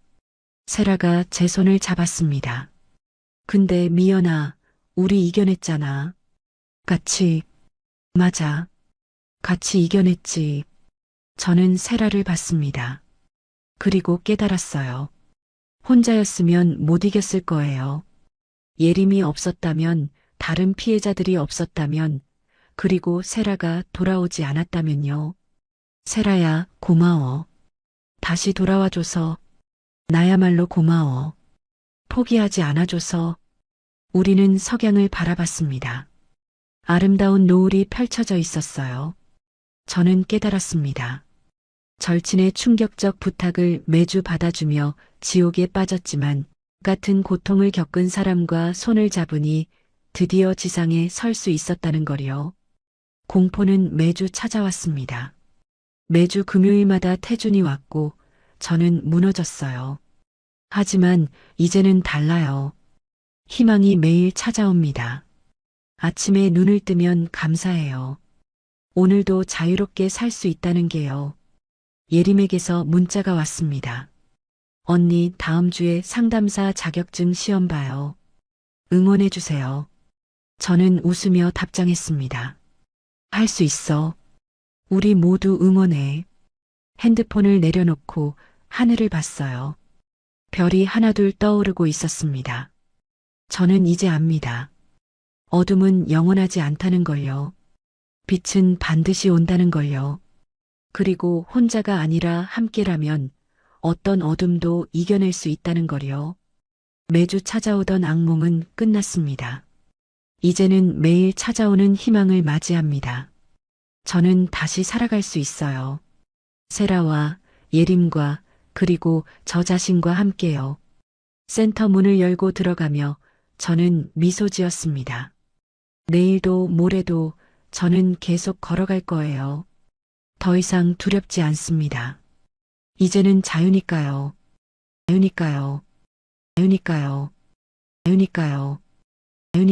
세라가 제 손을 잡았습니다. 근데 미연아, 우리 이겨냈잖아. 같이. 맞아. 같이 이겨냈지. 저는 세라를 봤습니다. 그리고 깨달았어요. 혼자였으면 못 이겼을 거예요. 예림이 없었다면, 다른 피해자들이 없었다면, 그리고 세라가 돌아오지 않았다면요. 세라야, 고마워. 다시 돌아와줘서. 나야말로 고마워. 포기하지 않아줘서. 우리는 석양을 바라봤습니다. 아름다운 노을이 펼쳐져 있었어요. 저는 깨달았습니다. 절친의 충격적 부탁을 매주 받아주며 지옥에 빠졌지만 같은 고통을 겪은 사람과 손을 잡으니 드디어 지상에 설 수 있었다는 거리요. 공포는 매주 찾아왔습니다. 매주 금요일마다 태준이 왔고 저는 무너졌어요. 하지만 이제는 달라요. 희망이 매일 찾아옵니다. 아침에 눈을 뜨면 감사해요. 오늘도 자유롭게 살 수 있다는 게요. 예림에게서 문자가 왔습니다. 언니, 다음 주에 상담사 자격증 시험 봐요. 응원해주세요. 저는 웃으며 답장했습니다. 할 수 있어. 우리 모두 응원해. 핸드폰을 내려놓고 하늘을 봤어요. 별이 하나둘 떠오르고 있었습니다. 저는 이제 압니다. 어둠은 영원하지 않다는 걸요. 빛은 반드시 온다는 걸요. 그리고 혼자가 아니라 함께라면 어떤 어둠도 이겨낼 수 있다는 걸요. 매주 찾아오던 악몽은 끝났습니다. 이제는 매일 찾아오는 희망을 맞이합니다. 저는 다시 살아갈 수 있어요. 세라와 예림과 그리고 저 자신과 함께요. 센터 문을 열고 들어가며 저는 미소 지었습니다. 내일도 모레도 저는 계속 걸어갈 거예요. 더 이상 두렵지 않습니다. 이제는 자유니까요. 자유니까요. 자유니까요. 자유니까요. 자유니까요.